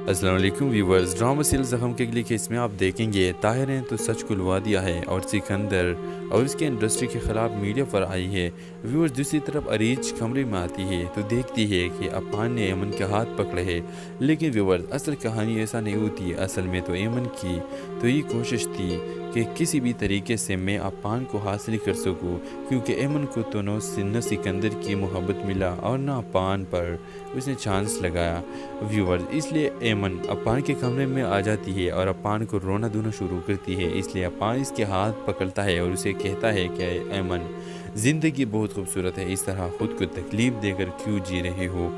अस्सलाम वालेकुम viewers. Drama serial ज़ख्म के अगले केस में आप देखेंगे ताहिर ने तो सच खुलवा दिया है और सिकंदर और इसके इंडस्ट्री के ख़िलाफ़ मीडिया पर आई है। व्यूवर्स, दूसरी तरफ अरीज कमरे में आती है तो देखती है कि अपान ने एमन के हाथ पकड़े हैं, लेकिन व्यूवर्स असल कहानी ऐसा नहीं होती। असल में तो एमन की तो ये कोशिश थी कि किसी भी तरीके से मैं अपान को हासिल कर सकूं, क्योंकि एमन को तो न सिकंदर की मोहब्बत मिला और न अपान पर उसने चांस लगाया। व्यूवर्स, इसलिए एमन अपान के कमरे में आ जाती है और अपान को रोना धोना शुरू करती है। इसलिए अपान इसके हाथ पकड़ता है और उसे कहता है कि एमन, ज़िंदगी बहुत खूबसूरत है, इस तरह ख़ुद को तकलीफ़ देकर क्यों जी रहे हो।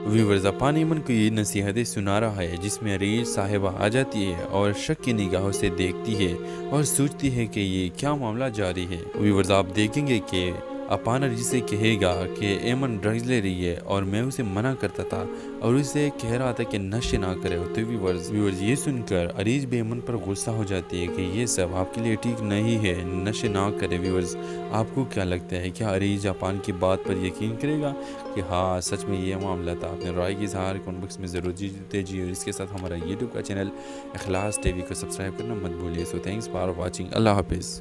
व्यूवर्स, अपान एमन को ये नसीहतें सुना रहा है, जिसमें अरीज साहिबा आ जाती है और शक की निगाहों से देखती है और सोचती है कि ये क्या मामला जारी है। व्यूवर्स, आप देखेंगे कि अपान अरीज से कहेगा कि एमन ड्रग्स ले रही है और मैं उसे मना करता था और उसे कह रहा था कि नशे ना करे। तो व्यूवर्स ये सुनकर अरीज भी एमन पर गुस्सा हो जाती है कि ये सब आपके लिए ठीक नहीं है, नशे ना करे। व्यूवर्स, आपको क्या लगता है, क्या अरीज अपान की बात पर यकीन करेगा कि हाँ सच में ये मामला था? अपने राय की इज़हार कमेंट बॉक्स में ज़रूर दीजिए और इसके साथ हमारा यूट्यूब का चैनल इखलास टीवी को सब्सक्राइब करना मत भूलिए। So thanks for watching. अल्लाह हाफिज़।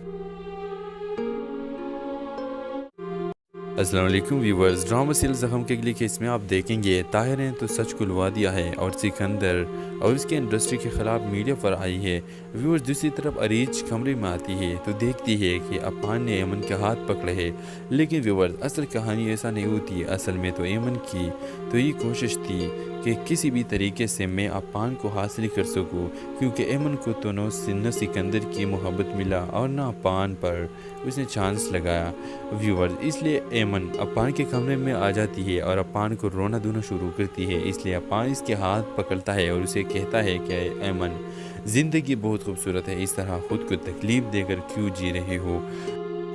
अस्सलाम वालेकुम व्यूवर्स। ड्रामा सीरियल ज़ख्म के अगले केस में आप देखेंगे ताहिर ने तो सच खुलवा दिया है और सिकंदर और इसके इंडस्ट्री के ख़िलाफ़ मीडिया पर आई है। व्यूवर्स, दूसरी तरफ अरीज कमरे में आती है तो देखती है कि अपान ने एमन के हाथ पकड़े हैं, लेकिन व्यूवर्स असल कहानी ऐसा नहीं होती। असल में तो एमन की तो ये कोशिश थी कि किसी भी तरीके से मैं अपान को हासिल कर सकूं, क्योंकि एमन को तो न सिकंदर की मोहब्बत मिला और न अपान पर उसने चांस लगाया। व्यूवर्स, इसलिए एमन अपान के कमरे में आ जाती है और अपान को रोना धोना शुरू करती है। इसलिए अपान इसके हाथ पकड़ता है और उसे कहता है कि एमन, ज़िंदगी बहुत खूबसूरत है, इस तरह ख़ुद को तकलीफ़ देकर क्यों जी रहे हो।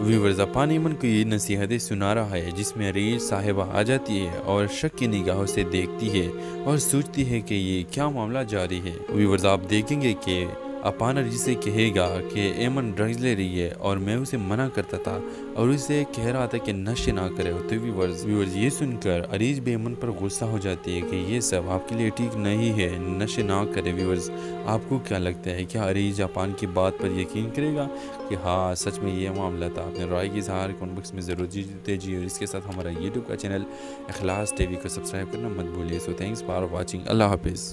व्यूवर्स, अपान एमन को ये नसीहतें सुना रहा है, जिसमें अरीज साहिबा आ जाती है और शक की निगाहों से देखती है और सोचती है कि ये क्या मामला जारी है। व्यूवर्स, आप देखेंगे कि अपान अरीज से कहेगा कि एमन ड्रग्स ले रही है और मैं उसे मना करता था और उसे कह रहा था कि नशे ना करे। तो व्यूवर्स ये सुनकर अरीज भी एमन पर गुस्सा हो जाती है कि ये सब आपके लिए ठीक नहीं है, नशे ना करे। व्यूवर्स, आपको क्या लगता है, क्या अरीज अपान की बात पर यकीन करेगा कि हाँ सच में ये मामला था? अपने राय की इज़हार कमेंट बॉक्स में ज़रूर दीजिए और इसके साथ हमारा यूट्यूब का चैनल इखलास टीवी को सब्सक्राइब करना मत भूलिए। So thanks for watching. अल्लाह हाफिज़।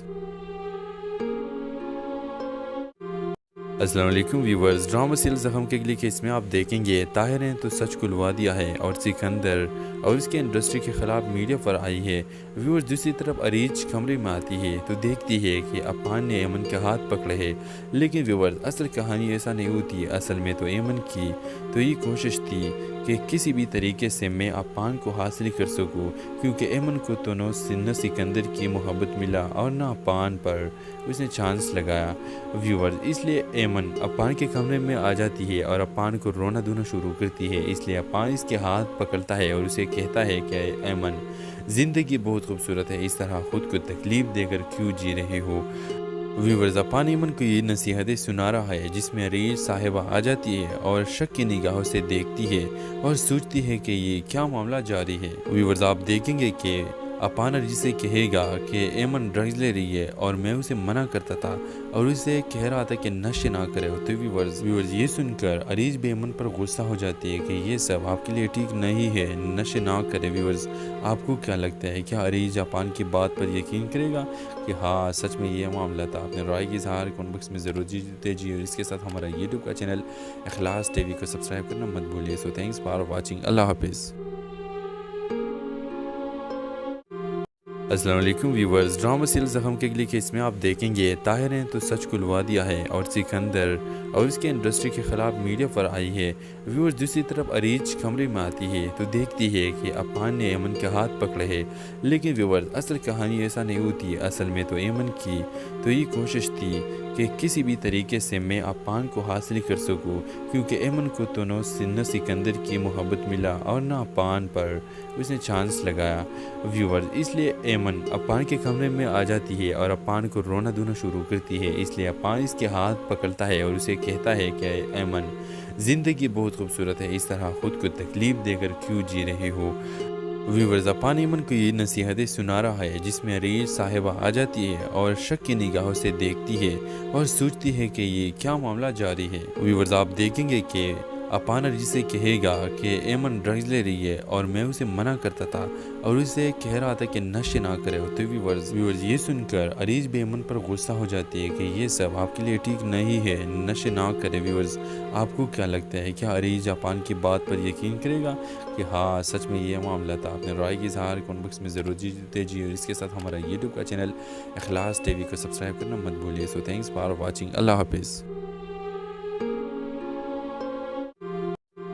अस्सलाम वालेकुम व्यूवर्स। ड्रामा सीरियल ज़ख्म के अगले केस में आप देखेंगे ताहिर ने तो सच खुलवा दिया है और सिकंदर और इसके इंडस्ट्री के ख़िलाफ़ मीडिया पर आई है। व्यूवर्स, दूसरी तरफ अरीज कमरे में आती है तो देखती है कि अपान ने एमन के हाथ पकड़े हैं, लेकिन व्यूवर्स असल कहानी ऐसा नहीं होती। असल में तो एमन की तो ये कोशिश थी कि किसी भी तरीके से मैं अपान को हासिल कर सकूं, क्योंकि एमन को तो न सिकंदर की मोहब्बत मिला और न अपान पर उसने चांस लगाया। व्यूवर्स, इसलिए एमन अपान के कमरे में आ जाती है और अपान को रोना धोना शुरू करती है। इसलिए अपान इसके हाथ पकड़ता है और उसे कहता है कि एमन, ज़िंदगी बहुत खूबसूरत है, इस तरह ख़ुद को तकलीफ़ देकर क्यों जी रहे हो। व्यूवर्स, अपान एमन को ये नसीहतें सुना रहा है, जिसमें अरीज साहिबा आ जाती है और शक की निगाहों से देखती है और सोचती है कि ये क्या मामला जारी है। व्यूवर्स, आप देखेंगे कि अपान अरीज से कहेगा कि एमन ड्रग्स ले रही है और मैं उसे मना करता था और उसे कह रहा था कि नशे ना करे। तो व्यूवर्स ये सुनकर अरीज भी एमन पर गुस्सा हो जाती है कि ये सब आपके लिए ठीक नहीं है, नशे ना करे। व्यूवर्स, आपको क्या लगता है, क्या अरीज अपान की बात पर यकीन करेगा कि हाँ सच में ये मामला था? अपने राय की इज़हार कमेंट बॉक्स में ज़रूर दीजिए और इसके साथ हमारा यूट्यूब का चैनल इखलास टीवी को सब्सक्राइब करना मत भूलिए। So thanks for watching. अल्लाह हाफिज़। अस्सलाम वालेकुम व्यूवर्स। ड्रामा सीरियल ज़ख्म के अगले केस में आप देखेंगे ताहिर ने तो सच खुलवा दिया है और सिकंदर और इसके इंडस्ट्री के ख़िलाफ़ मीडिया पर आई है। व्यूवर्स, दूसरी तरफ अरीज कमरे में आती है तो देखती है कि अपान ने एमन के हाथ पकड़े हैं, लेकिन व्यूवर्स असल कहानी ऐसा नहीं होती। असल में तो एमन की तो ये कोशिश थी कि किसी भी तरीके से मैं अपान को हासिल कर सकूं, क्योंकि एमन को तो न सिकंदर की मोहब्बत मिला और न अपान पर उसने चांस लगाया। व्यूवर्स, इसलिए एमन अपान के कमरे में आ जाती है और अपान को रोना धोना शुरू करती है। इसलिए अपान इसके हाथ पकड़ता है और उसे कहता है कि एमन, ज़िंदगी बहुत खूबसूरत है, इस तरह ख़ुद को तकलीफ़ देकर क्यों जी रहे हो। व्यूवर्स अपान ऐमन को ये नसीहतें सुना रहा है जिसमें अरीज साहिबा आ जाती है और शक की निगाहों से देखती है और सोचती है कि ये क्या मामला जारी है। व्यूवर्स आप देखेंगे कि अपान अरीज से कहेगा कि ऐमन ड्रग्स ले रही है और मैं उसे मना करता था और उसे कह रहा था कि नशे ना करे। तो व्यूवर्स ये सुनकर अरीज भी ऐमन पर गुस्सा हो जाती है कि ये सब आपके लिए ठीक नहीं है, नशे ना करे। व्यूवर्स आपको क्या लगता है, क्या अरीज अपान की बात पर यकीन करेगा कि हाँ सच में ये मामला था? अपने राय की इजहार कमेंट बॉक्स में ज़रूर दीजिए और इसके साथ हमारा यूट्यूब का चैनल इखलास टीवी को सब्सक्राइब करना मत भूलिए। So thanks for watching. अल्लाह हाफिज़।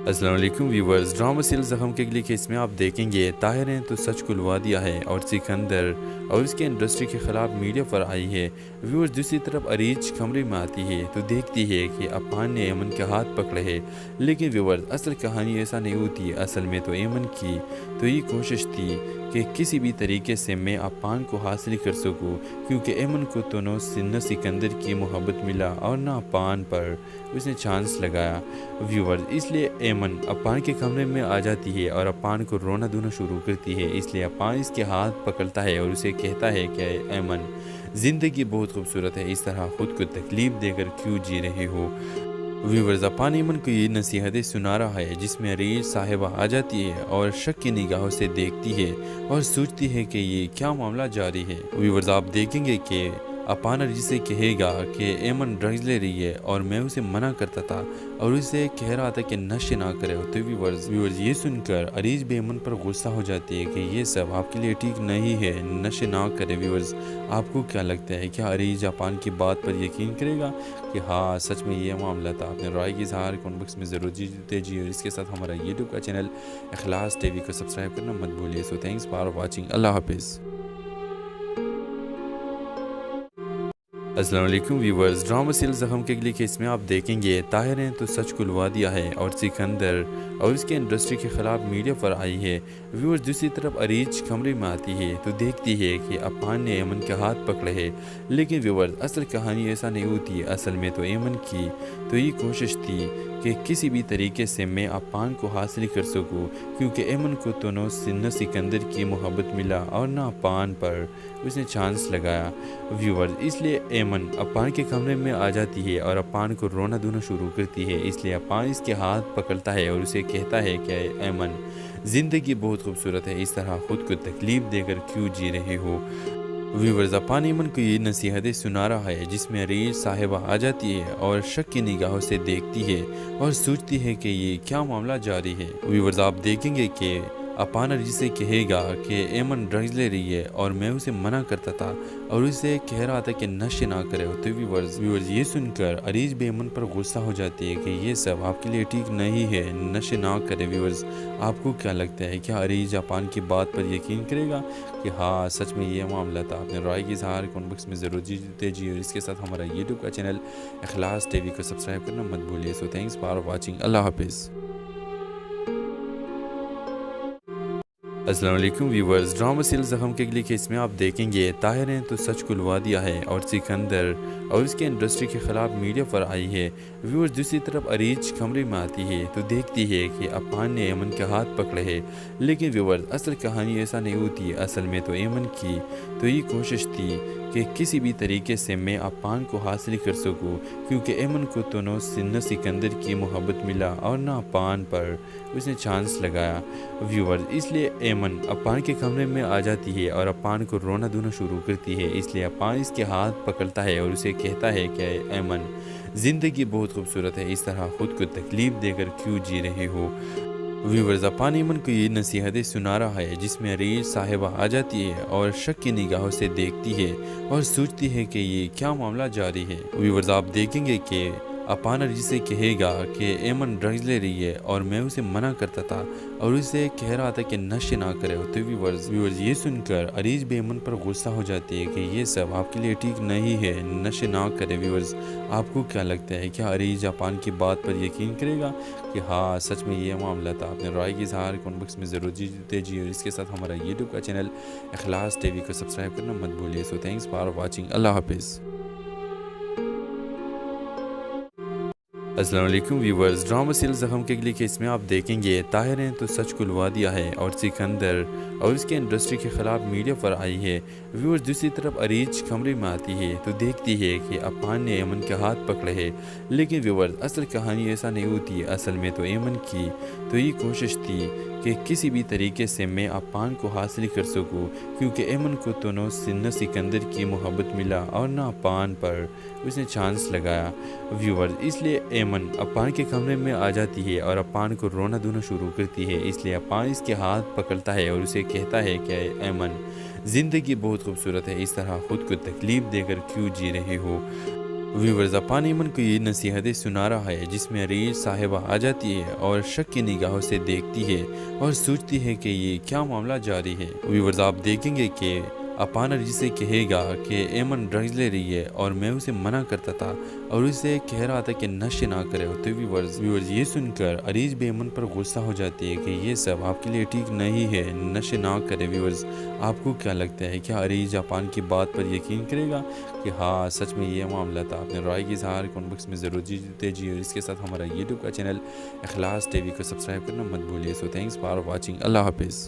अस्सलाम वालेकुम व्यूवर्स, ड्रामा सीरियल ज़ख्म के अगले केस में आप देखेंगे ताहिर ने तो सच खुलवा दिया है और सिकंदर और इसके इंडस्ट्री के ख़िलाफ़ मीडिया पर आई है। व्यूवर्स दूसरी तरफ अरीज कमरे में आती है तो देखती है कि अपान ने ऐमन के हाथ पकड़े हैं, लेकिन व्यूवर्स असल कहानी ऐसा नहीं होती। असल में तो ऐमन की तो ये कोशिश थी कि किसी भी तरीके से मैं अपान को हासिल कर सकूं, क्योंकि ऐमन को तो न सिकंदर की मोहब्बत मिला और न अपान पर उसने चांस लगाया। व्यूवर्स इसलिए ऐमन अपान के कमरे में आ जाती है और अपान को रोना धोना शुरू करती है। इसलिए अपान इसके हाथ पकड़ता है और उसे कहता है कि ऐमन ज़िंदगी बहुत खूबसूरत है, इस तरह ख़ुद को तकलीफ़ देकर क्यों जी रहे हो। व्यूवर्स अपान ऐमन को ये नसीहतें सुना रहा है जिसमें अरीज साहिबा आ जाती है और शक की निगाहों से देखती है और सोचती है कि ये क्या मामला जारी है। व्यूवर्स आप देखेंगे कि अपान अरीज से कहेगा कि ऐमन ड्रग्स ले रही है और मैं उसे मना करता था और उसे कह रहा था कि नशे ना करे। तो व्यूवर्स ये सुनकर अरीज भी ऐमन पर गुस्सा हो जाती है कि ये सब आपके लिए ठीक नहीं है, नशे ना करे। व्यूवर्स आपको क्या लगता है, क्या अरीज अपान की बात पर यकीन करेगा कि हाँ सच में ये मामला था? अपने राय की इजहार कमेंट बॉक्स में ज़रूर दीजिए और इसके साथ हमारा यूट्यूब का चैनल इखलास टीवी को सब्सक्राइब करना मत भूलिए। So thanks for watching. अल्लाह हाफिज़। अस्सलाम वालेकुम व्यूवर्स, ड्रामा सीरियल ज़ख्म के अगले केस में आप देखेंगे ताहिर ने तो सच खुलवा दिया है और सिकंदर और इसके इंडस्ट्री के ख़िलाफ़ मीडिया पर आई है। व्यूवर्स दूसरी तरफ अरीज कमरे में आती है तो देखती है कि अपान ने ऐमन के हाथ पकड़े हैं, लेकिन व्यूवर्स असल कहानी ऐसा नहीं होती। असल में तो ऐमन की तो ये कोशिश थी कि किसी भी तरीके से मैं अपान को हासिल कर सकूं, क्योंकि ऐमन को तो न सिकंदर की मोहब्बत मिला और न अपान पर उसने चांस लगाया। व्यूवर्स इसलिए ऐमन अपान के कमरे में आ जाती है और अपान को रोना धोना शुरू करती है। इसलिए अपान इसके हाथ पकड़ता है और उसे कहता है कि ऐमन ज़िंदगी बहुत खूबसूरत है, इस तरह ख़ुद को तकलीफ़ देकर क्यों जी रहे हो। व्यूवर्स अपान ऐमन को ये नसीहतें सुना रहा है जिसमें अरीज साहिबा आ जाती है और शक की निगाहों से देखती है और सोचती है कि ये क्या मामला जारी है। व्यूवर्स आप देखेंगे कि अपान अरीज से कहेगा कि ऐमन ड्रग्स ले रही है और मैं उसे मना करता था और उसे कह रहा था कि नशे ना करे। तो व्यूवर्स ये सुनकर अरीज भी ऐमन पर गुस्सा हो जाती है कि ये सब आपके लिए ठीक नहीं है, नशे ना करे। व्यूवर्स आपको क्या लगता है, क्या अरीज अपान की बात पर यकीन करेगा कि हाँ सच में ये मामला था? अपने राय की इजहार कमेंट बॉक्स में ज़रूर दीजिए और इसके साथ हमारा यूट्यूब का चैनल इखलास टीवी को सब्सक्राइब करना मत भूलिए। So thanks for watching. अल्लाह हाफिज़। अस्सलाम वालेकुम व्यूवर्स, ड्रामा सीरियल ज़ख्म के अगले केस में आप देखेंगे ताहिर ने तो सच खुलवा दिया है और सिकंदर और इसके इंडस्ट्री के ख़िलाफ़ मीडिया पर आई है। व्यूवर्स दूसरी तरफ अरीज कमरे में आती है तो देखती है कि अपान ने ऐमन के हाथ पकड़े हैं, लेकिन व्यूवर्स असल कहानी ऐसा नहीं होती। असल में तो ऐमन की तो ये कोशिश थी कि किसी भी तरीके से मैं अपान को हासिल कर सकूं, क्योंकि ऐमन को तो न सिकंदर की मोहब्बत मिला और न अपान पर उसने चांस लगाया। व्यूवर्स इसलिए ऐमन अपान के कमरे में आ जाती है और अपान को रोना धोना शुरू करती है। इसलिए अपान इसके हाथ पकड़ता है और उसे कहता है कि ऐमन ज़िंदगी बहुत खूबसूरत है, इस तरह ख़ुद को तकलीफ़ देकर क्यों जी रहे हो। व्यूवर्स अपान ऐमन को ये नसीहतें सुना रहा है जिसमें अरीज साहिबा आ जाती है और शक की निगाहों से देखती है और सोचती है कि ये क्या मामला जारी है। व्यूवर्स आप देखेंगे कि अपान अरीज से कहेगा कि ऐमन ड्रग्स ले रही है और मैं उसे मना करता था और उसे कह रहा था कि नशे ना करे। तो व्यूवर्स ये सुनकर अरीज भी ऐमन पर गुस्सा हो जाती है कि ये सब आपके लिए ठीक नहीं है, नशे ना करे। व्यूवर्स आपको क्या लगता है, क्या अरीज अपान की बात पर यकीन करेगा कि हाँ सच में ये मामला था? अपने राय की इजहार कमेंट बॉक्स में ज़रूर दीजिए और इसके साथ हमारा यूट्यूब का चैनल इखलास टीवी को सब्सक्राइब करना मत भूलिए। So thanks for watching. अल्लाह हाफिज़। अस्सलाम वालेकुम व्यूवर्स, ड्रामा सीरियल ज़ख्म के अगली केस में आप देखेंगे ताहिर ने तो सच खुलवा दिया है और सिकंदर और इसके इंडस्ट्री के ख़िलाफ़ मीडिया पर आई है। व्यूवर्स, दूसरी तरफ अरीज कमरे में आती है तो देखती है कि अपान ने एमन के हाथ पकड़े हैं, लेकिन व्यूवर्स असल कहानी ऐसा नहीं होती। असल में तो एमन की तो ये कोशिश थी कि किसी भी तरीके से मैं अपान को हासिल कर सकूं, क्योंकि एमन को तो न सिकंदर की मोहब्बत मिला और न अपान पर उसने चांस लगाया। व्यूवर्स, इसलिए एमन अपान के कमरे में आ जाती है और अपान को रोना धोना शुरू करती है। इसलिए अपान इसके हाथ पकड़ता है और उसे कहता है कि एमन, ज़िंदगी बहुत खूबसूरत है, इस तरह ख़ुद को तकलीफ़ देकर क्यों जी रहे हो। व्यूवर्स, अपान एमन को ये नसीहतें सुना रहा है, जिसमें अरीज साहिबा आ जाती है और शक की निगाहों से देखती है और सोचती है कि ये क्या मामला जारी है। व्यूवर्स, आप देखेंगे कि अपान अरीज से कहेगा कि एमन ड्रग्स ले रही है और मैं उसे मना करता था और उसे कह रहा था कि नशे ना करे। तो व्यूवर्स ये सुनकर अरीज भी एमन पर गुस्सा हो जाती है कि ये सब आपके लिए ठीक नहीं है, नशे ना करे। व्यूवर्स, आपको क्या लगता है, क्या अरीज अपान की बात पर यकीन करेगा कि हाँ सच में ये मामला था? अपने राय की इज़हार कमेंट बॉक्स में ज़रूर दीजिए और इसके साथ हमारा यूट्यूब का चैनल इखलास टीवी को सब्सक्राइब करना मत भूलिए। So thanks for watching. अल्लाह हाफिज़।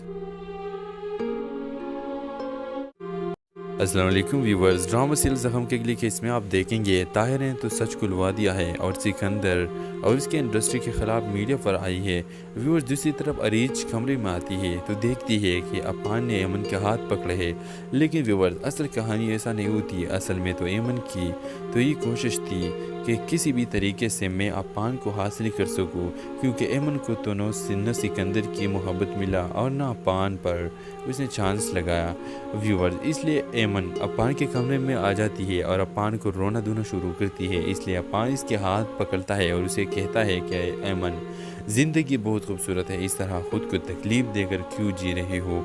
अस्सलाम वालेकुम व्यूवर्स, ड्रामा सीरियल ज़ख्म के अगली केस में आप देखेंगे ताहिर ने तो सच खुलवा दिया है और सिकंदर और इसके इंडस्ट्री के ख़िलाफ़ मीडिया पर आई है। व्यूवर्स, दूसरी तरफ अरीज कमरे में आती है तो देखती है कि अपान ने एमन के हाथ पकड़े हैं, लेकिन व्यूवर्स असल कहानी ऐसा नहीं होती। असल में तो एमन की तो ये कोशिश थी कि किसी भी तरीके से मैं अपान को हासिल कर सकूं, क्योंकि एमन को तो न सिकंदर की मोहब्बत मिला और न अपान पर उसने चांस लगाया। व्यूवर्स, इसलिए एमन अपान के कमरे में आ जाती है और अपान को रोना धोना शुरू करती है। इसलिए अपान इसके हाथ पकड़ता है और उसे कहता है कि एमन, ज़िंदगी बहुत खूबसूरत है, इस तरह ख़ुद को तकलीफ़ देकर क्यों जी रहे हो।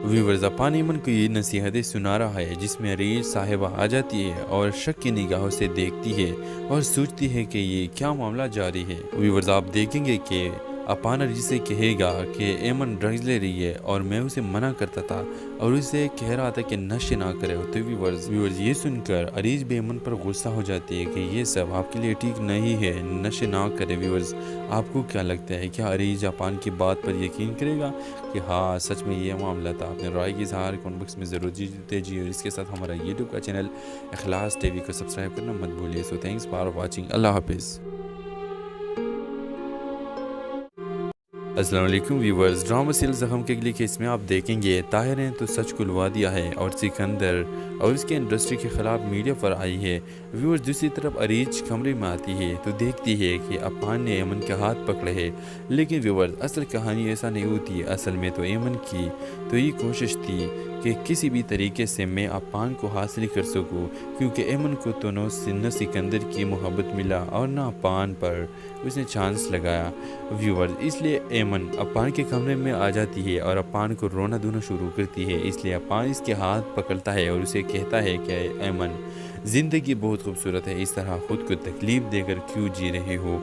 व्यूवर्स, अपान एमन को ये नसीहतें सुना रहा है, जिसमें अरीज साहिबा आ जाती है और शक की निगाहों से देखती है और सोचती है कि ये क्या मामला जारी है। व्यूवर्स, आप देखेंगे कि अपान अरीज से कहेगा कि एमन ड्रग्स ले रही है और मैं उसे मना करता था और उसे कह रहा था कि नशे ना करे। तो व्यूवर्स ये सुनकर अरीज भी एमन पर गुस्सा हो जाती है कि ये सब आपके लिए ठीक नहीं है, नशे ना करे। व्यूवर्स, आपको क्या लगता है, क्या अरीज अपान की बात पर यकीन करेगा कि हाँ सच में ये मामला था? अपने राय की इज़हार कमेंट बॉक्स में ज़रूर दीजिए और इसके साथ हमारा यूट्यूब का चैनल इखलास टीवी को सब्सक्राइब करना मत भूलिए। So thanks for watching. अल्लाह हाफिज़। अस्सलाम वालेकुम व्यूवर्स, ड्रामा सीरियल ज़ख्म के अगली केस में आप देखेंगे ताहिर ने तो सच खुलवा दिया है और सिकंदर और इसके इंडस्ट्री के ख़िलाफ़ मीडिया पर आई है। व्यूवर्स, दूसरी तरफ अरीज कमरे में आती है तो देखती है कि अपान ने एमन के हाथ पकड़े हैं, लेकिन व्यूवर्स असल कहानी ऐसा नहीं होती। असल में तो एमन की तो ये कोशिश थी कि किसी भी तरीके से मैं अपान को हासिल कर सकूं, क्योंकि एमन को तो न सिकंदर की मोहब्बत मिला और न अपान पर उसने चांस लगाया। व्यूवर्स, इसलिए एमन अपान के कमरे में आ जाती है और अपान को रोना धोना शुरू करती है। इसलिए अपान इसके हाथ पकड़ता है और उसे कहता है कि एमन, ज़िंदगी बहुत खूबसूरत है, इस तरह ख़ुद को तकलीफ़ देकर क्यों जी रहे हो।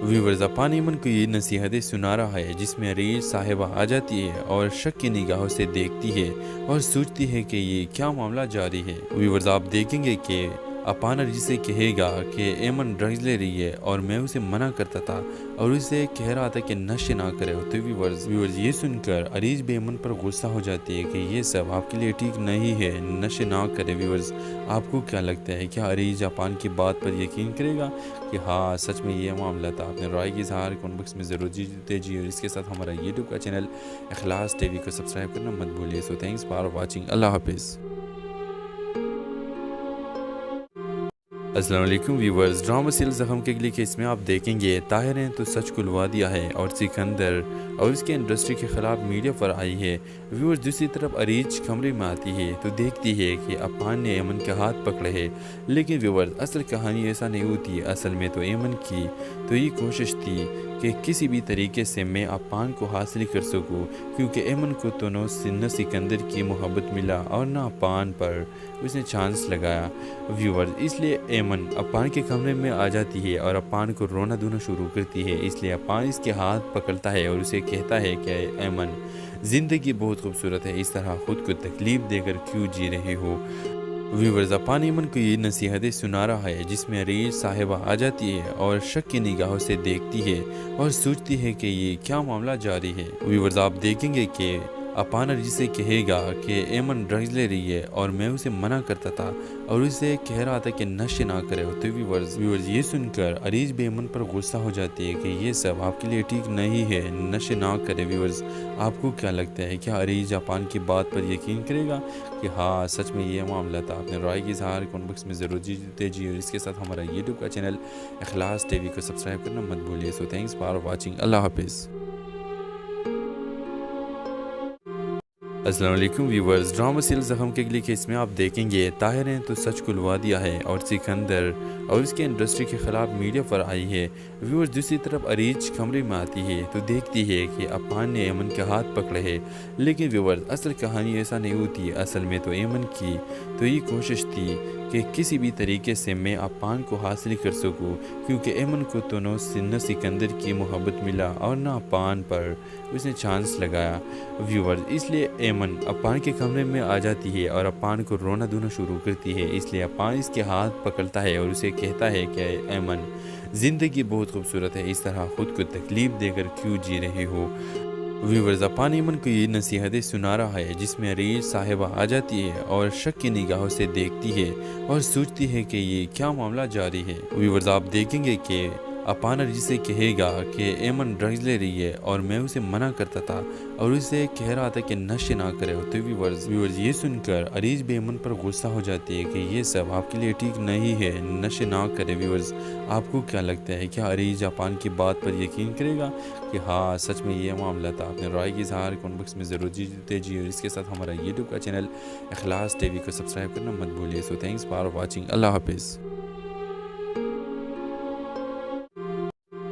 व्यूवर्स, अपान एमन को ये नसीहतें सुना रहा है, जिसमें अरीज साहिबा आ जाती है और शक की निगाहों से देखती है और सोचती है कि ये क्या मामला जारी है। व्यूवर्स, आप देखेंगे कि अपान अरीज से कहेगा कि एमन ड्रग्स ले रही है और मैं उसे मना करता था और उसे कह रहा था कि नशे ना करे। तो व्यूवर्स ये सुनकर अरीज भी एमन पर गुस्सा हो जाती है कि ये सब आपके लिए ठीक नहीं है, नशे ना करे। व्यूवर्स, आपको क्या लगता है, क्या अरीज अपान की बात पर यकीन करेगा कि हाँ सच में ये मामला था? अपने राय की इज़हार कमेंट बॉक्स में ज़रूर दीजिए और इसके साथ हमारा यूट्यूब का चैनल इखलास टीवी को सब्सक्राइब करना मत भूलिए। So thanks for watching. अल्लाह हाफिज़। अस्सलाम वालेकुम व्यूवर्स, ड्रामा सीरियल ज़ख्म के अगली केस में आप देखेंगे ताहिर ने तो सच खुलवा दिया है और सिकंदर और इसके इंडस्ट्री के ख़िलाफ़ मीडिया पर आई है। व्यूवर्स, दूसरी तरफ अरीज कमरे में आती है तो देखती है कि अपान ने एमन के हाथ पकड़े हैं, लेकिन व्यूवर्स असल कहानी ऐसा नहीं होती। असल में तो एमन की तो ये कोशिश थी कि किसी भी तरीके से मैं अपान को हासिल कर सकूं, क्योंकि एमन को तो न सिकंदर की मोहब्बत मिला और न अपान पर उसने चांस लगाया। व्यूवर्स, इसलिए एमन अपान के कमरे में आ जाती है और अपान को रोना धोना शुरू करती है। इसलिए अपान इसके हाथ पकड़ता है और उसे कहता है कि एमन, ज़िंदगी बहुत खूबसूरत है, इस तरह ख़ुद को तकलीफ़ देकर क्यों जी रहे हो। व्यूवर्स अपान ऐमन को ये नसीहतें सुना रहा है जिसमें अरीज साहिबा आ जाती है और शक की निगाहों से देखती है और सोचती है कि ये क्या मामला जारी है। व्यूवर्स आप देखेंगे कि अपान अरीज से कहेगा कि ऐमन ड्रग्स ले रही है और मैं उसे मना करता था और उसे कह रहा था कि नशे ना करे। तो व्यूवर्स ये सुनकर अरीज भी ऐमन पर गुस्सा हो जाती है कि ये सब आपके लिए ठीक नहीं है, नशे ना करे। व्यूवर्स आपको क्या लगता है, क्या अरीज अपान की बात पर यकीन करेगा कि हाँ सच में ये मामला था? अपने राय की इज़हार कमेंट बॉक्स में ज़रूर दीजिए और इसके साथ हमारा यूट्यूब का चैनल इखलास टीवी को सब्सक्राइब करना मत भूलिए। So thanks for watching. अल्लाह हाफिज़। अस्सलाम वालेकुम व्यूवर्स, ड्रामा सीरियल ज़ख्म के अगले केस में आप देखेंगे ताहिर ने तो सच खुलवा दिया है और सिकंदर और इसके इंडस्ट्री के ख़िलाफ़ मीडिया पर आई है। व्यूवर्स दूसरी तरफ अरीज कमरे में आती है तो देखती है कि अपान ने ऐमन के हाथ पकड़े हैं, लेकिन व्यूवर्स असल कहानी ऐसा नहीं होती। असल में तो ऐमन की तो ये कोशिश थी कि किसी भी तरीके से मैं अपान को हासिल कर सकूं, क्योंकि ऐमन को तो न सिकंदर की मोहब्बत मिला और न अपान पर उसने चांस लगाया। व्यूवर्स इसलिए ऐमन अपान के कमरे में आ जाती है और अपान को रोना धोना शुरू करती है। इसलिए अपान इसके हाथ पकड़ता है और उसे कहता है कि ऐमन ज़िंदगी बहुत खूबसूरत है, इस तरह ख़ुद को तकलीफ़ देकर क्यों जी रहे हो। व्यूवर्स अपान ऐमन को ये नसीहतें सुना रहा है जिसमें अरीज साहिबा आ जाती है और शक की निगाहों से देखती है और सोचती है कि ये क्या मामला जारी है। व्यूवर्स आप देखेंगे कि अपान अरीज से कहेगा कि ऐमन ड्रग्स ले रही है और मैं उसे मना करता था और उसे कह रहा था कि नशे ना करे। तो व्यूवर्स ये सुनकर अरीज भी ऐमन पर गुस्सा हो जाती है कि ये सब आपके लिए ठीक नहीं है, नशे ना करे। व्यूवर्स आपको क्या लगता है, क्या अरीज अपान की बात पर यकीन करेगा कि हाँ सच में ये मामला था? अपने राय की इज़हार कमेंट बॉक्स में ज़रूर दीजिए और इसके साथ हमारा यूट्यूब का चैनल इखलास टीवी को सब्सक्राइब करना मत भूलिए। So thanks for watching. अल्लाह हाफिज़।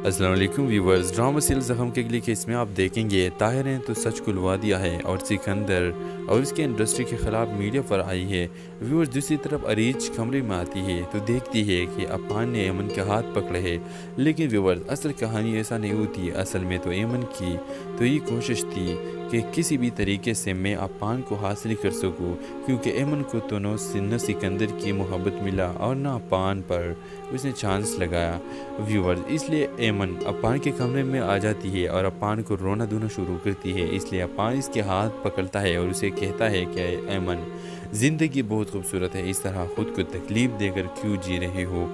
अस्सलाम वालेकुम व्यूवर्स, ड्रामा सीरियल ज़ख्म के अगले केस में आप देखेंगे ताहिर ने तो सच खुलवा दिया है और सिकंदर और इसके इंडस्ट्री के ख़िलाफ़ मीडिया पर आई है। व्यूवर्स दूसरी तरफ अरीज कमरे में आती है तो देखती है कि अपान ने ऐमन के हाथ पकड़े हैं, लेकिन व्यूवर्स असल कहानी ऐसा नहीं होती। असल में तो ऐमन की तो ये कोशिश थी कि किसी भी तरीके से मैं अपान को हासिल कर सकूं, क्योंकि ऐमन को तो न सिकंदर की मोहब्बत मिला और न अपान पर उसने चांस लगाया। व्यूवर्स इसलिए ऐमन अपान के कमरे में आ जाती है और अपान को रोना धोना शुरू करती है। इसलिए अपान इसके हाथ पकड़ता है और उसे कहता है कि ऐमन ज़िंदगी बहुत खूबसूरत है, इस तरह ख़ुद को तकलीफ़ देकर क्यों जी रहे हो।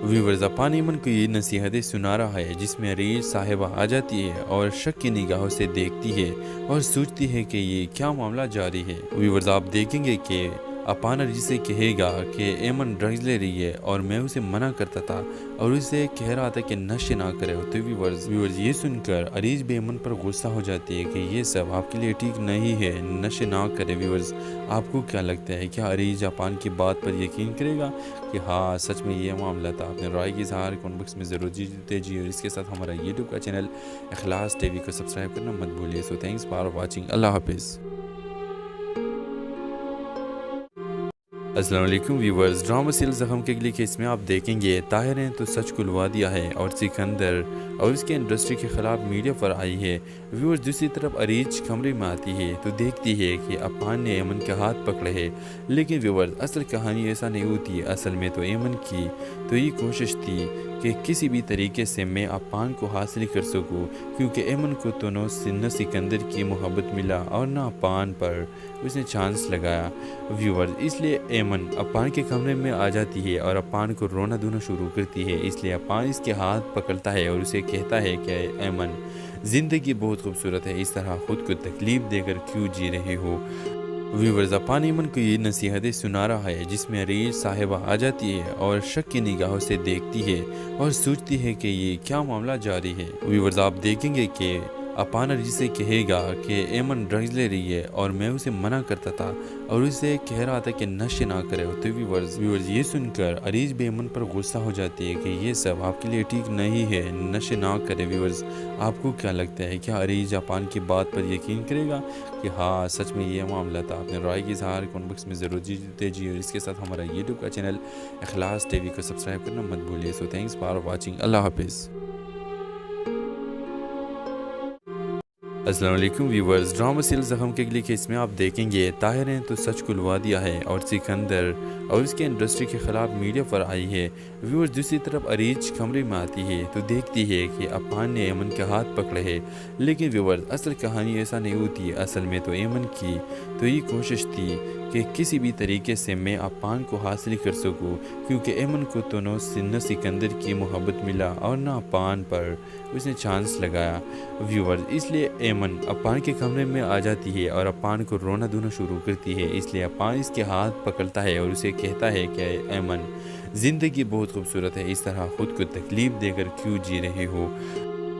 व्यूवर्स अपान ऐमन को ये नसीहतें सुना रहा है जिसमें अरीज साहिबा आ जाती है और शक की निगाहों से देखती है और सोचती है कि ये क्या मामला जारी है। व्यूवर्स आप देखेंगे कि अपान अरीज से कहेगा कि ऐमन ड्रग्स ले रही है और मैं उसे मना करता था और उसे कह रहा था कि नशे ना करे। तो व्यूवर्स ये सुनकर अरीज भी ऐमन पर गुस्सा हो जाती है कि ये सब आपके लिए ठीक नहीं है, नशे ना करे। व्यूवर्स आपको क्या लगता है, क्या अरीज अपान की बात पर यकीन करेगा कि हाँ सच में ये मामला था? अपने राय की इज़हार कमेंट बॉक्स में ज़रूर दीजिए और इसके साथ हमारा यूट्यूब का चैनल इखलास टीवी को सब्सक्राइब करना मत भूलिए। So thanks for watching. अल्लाह हाफिज़। अस्सलाम वालेकुम व्यूवर्स, ड्रामा सीरियल ज़ख्म के अगले केस में आप देखेंगे ताहिर ने तो सच खुलवा दिया है और सिकंदर और इसके इंडस्ट्री के ख़िलाफ़ मीडिया पर आई है। व्यूवर्स दूसरी तरफ अरीज कमरे में आती है तो देखती है कि अपान ने ऐमन के हाथ पकड़े हैं, लेकिन व्यूवर्स असल कहानी ऐसा नहीं होती। असल में तो ऐमन की तो ये कोशिश थी कि किसी भी तरीके से मैं अपान को हासिल कर सकूं, क्योंकि ऐमन को तो न सिकंदर की मोहब्बत मिला और न अपान पर उसने चांस लगाया। व्यूवर्स इसलिए ऐमन अपान के कमरे में आ जाती है और अपान को रोना धोना शुरू करती है। इसलिए अपान इसके हाथ पकड़ता है और उसे कहता है कि ऐमन ज़िंदगी बहुत खूबसूरत है, इस तरह ख़ुद को तकलीफ़ देकर क्यों जी रहे हो। व्यूवर्स अपान ऐमन को ये नसीहतें सुना रहा है जिसमें अरीज साहिबा आ जाती है और शक की निगाहों से देखती है और सोचती है कि ये क्या मामला जारी है। व्यूवर्स आप देखेंगे कि अपान अरीज से कहेगा कि ऐमन ड्रग्स ले रही है और मैं उसे मना करता था और उसे कह रहा था कि नशे ना करे। तो व्यूवर्स ये सुनकर अरीज भी ऐमन पर गुस्सा हो जाती है कि ये सब आपके लिए ठीक नहीं है, नशे ना करे। व्यूवर्स आपको क्या लगता है, क्या अरीज अपान की बात पर यकीन करेगा कि हाँ सच में ये मामला था? अपने राय की इज़हार कमेंट बॉक्स में ज़रूर दीजिए और इसके साथ हमारा यूट्यूब का चैनल इखलास टीवी को सब्सक्राइब करना मत भूलिए। So thanks for watching. अल्लाह हाफिज़। अस्सलाम वालेकुम व्यूवर्स, ड्रामा सीरियल ज़ख्म के अगली केस में आप देखेंगे ताहिर ने तो सच खुलवा दिया है और सिकंदर और इसके इंडस्ट्री के ख़िलाफ़ मीडिया पर आई है। व्यूवर्स, दूसरी तरफ अरीज कमरे में आती है तो देखती है कि अपान ने ऐमन के हाथ पकड़े हैं। लेकिन व्यूवर्स, असल कहानी ऐसा नहीं होती। असल में तो ऐमन की तो ये कोशिश थी कि किसी भी तरीके से मैं अपान को हासिल कर सकूं, क्योंकि ऐमन को तो न सिकंदर की मोहब्बत मिला और न अपान पर उसने चांस लगाया। व्यूवर्स, इसलिए ऐमन अपान के कमरे में आ जाती है और अपान को रोना धोना शुरू करती है। इसलिए अपान इसके हाथ पकड़ता है और उसे कहता है कि ऐमन, ज़िंदगी बहुत खूबसूरत है, इस तरह ख़ुद को तकलीफ़ देकर क्यों जी रहे हो।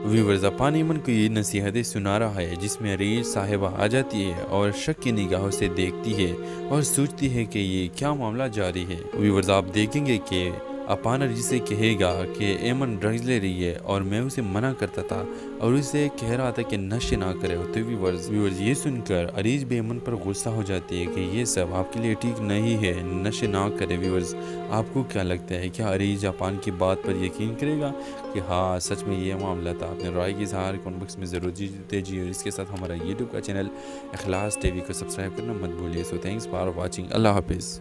व्यूवर्स, अपान ऐमन को ये नसीहतें सुना रहा है, जिसमें अरीज साहिबा आ जाती है और शक की निगाहों से देखती है और सोचती है कि ये क्या मामला जारी है। व्यूवर्स, आप देखेंगे कि अपान अरीज से कहेगा कि ऐमन ड्रग्स ले रही है और मैं उसे मना करता था और उसे कह रहा था कि नशे ना करे। तो व्यूवर्स ये सुनकर अरीज भी ऐमन पर गुस्सा हो जाती है कि ये सब आपके लिए ठीक नहीं है, नशे ना करे। व्यूवर्स, आपको क्या लगता है, क्या अरीज अपान की बात पर यकीन करेगा कि हाँ सच में ये मामला था? अपने राय की इज़हार कमेंट बॉक्स में ज़रूर दीजिए और इसके साथ हमारा यूट्यूब का चैनल इखलास टीवी को सब्सक्राइब करना मत भूलिए। So thanks for watching. अल्लाह हाफिज़।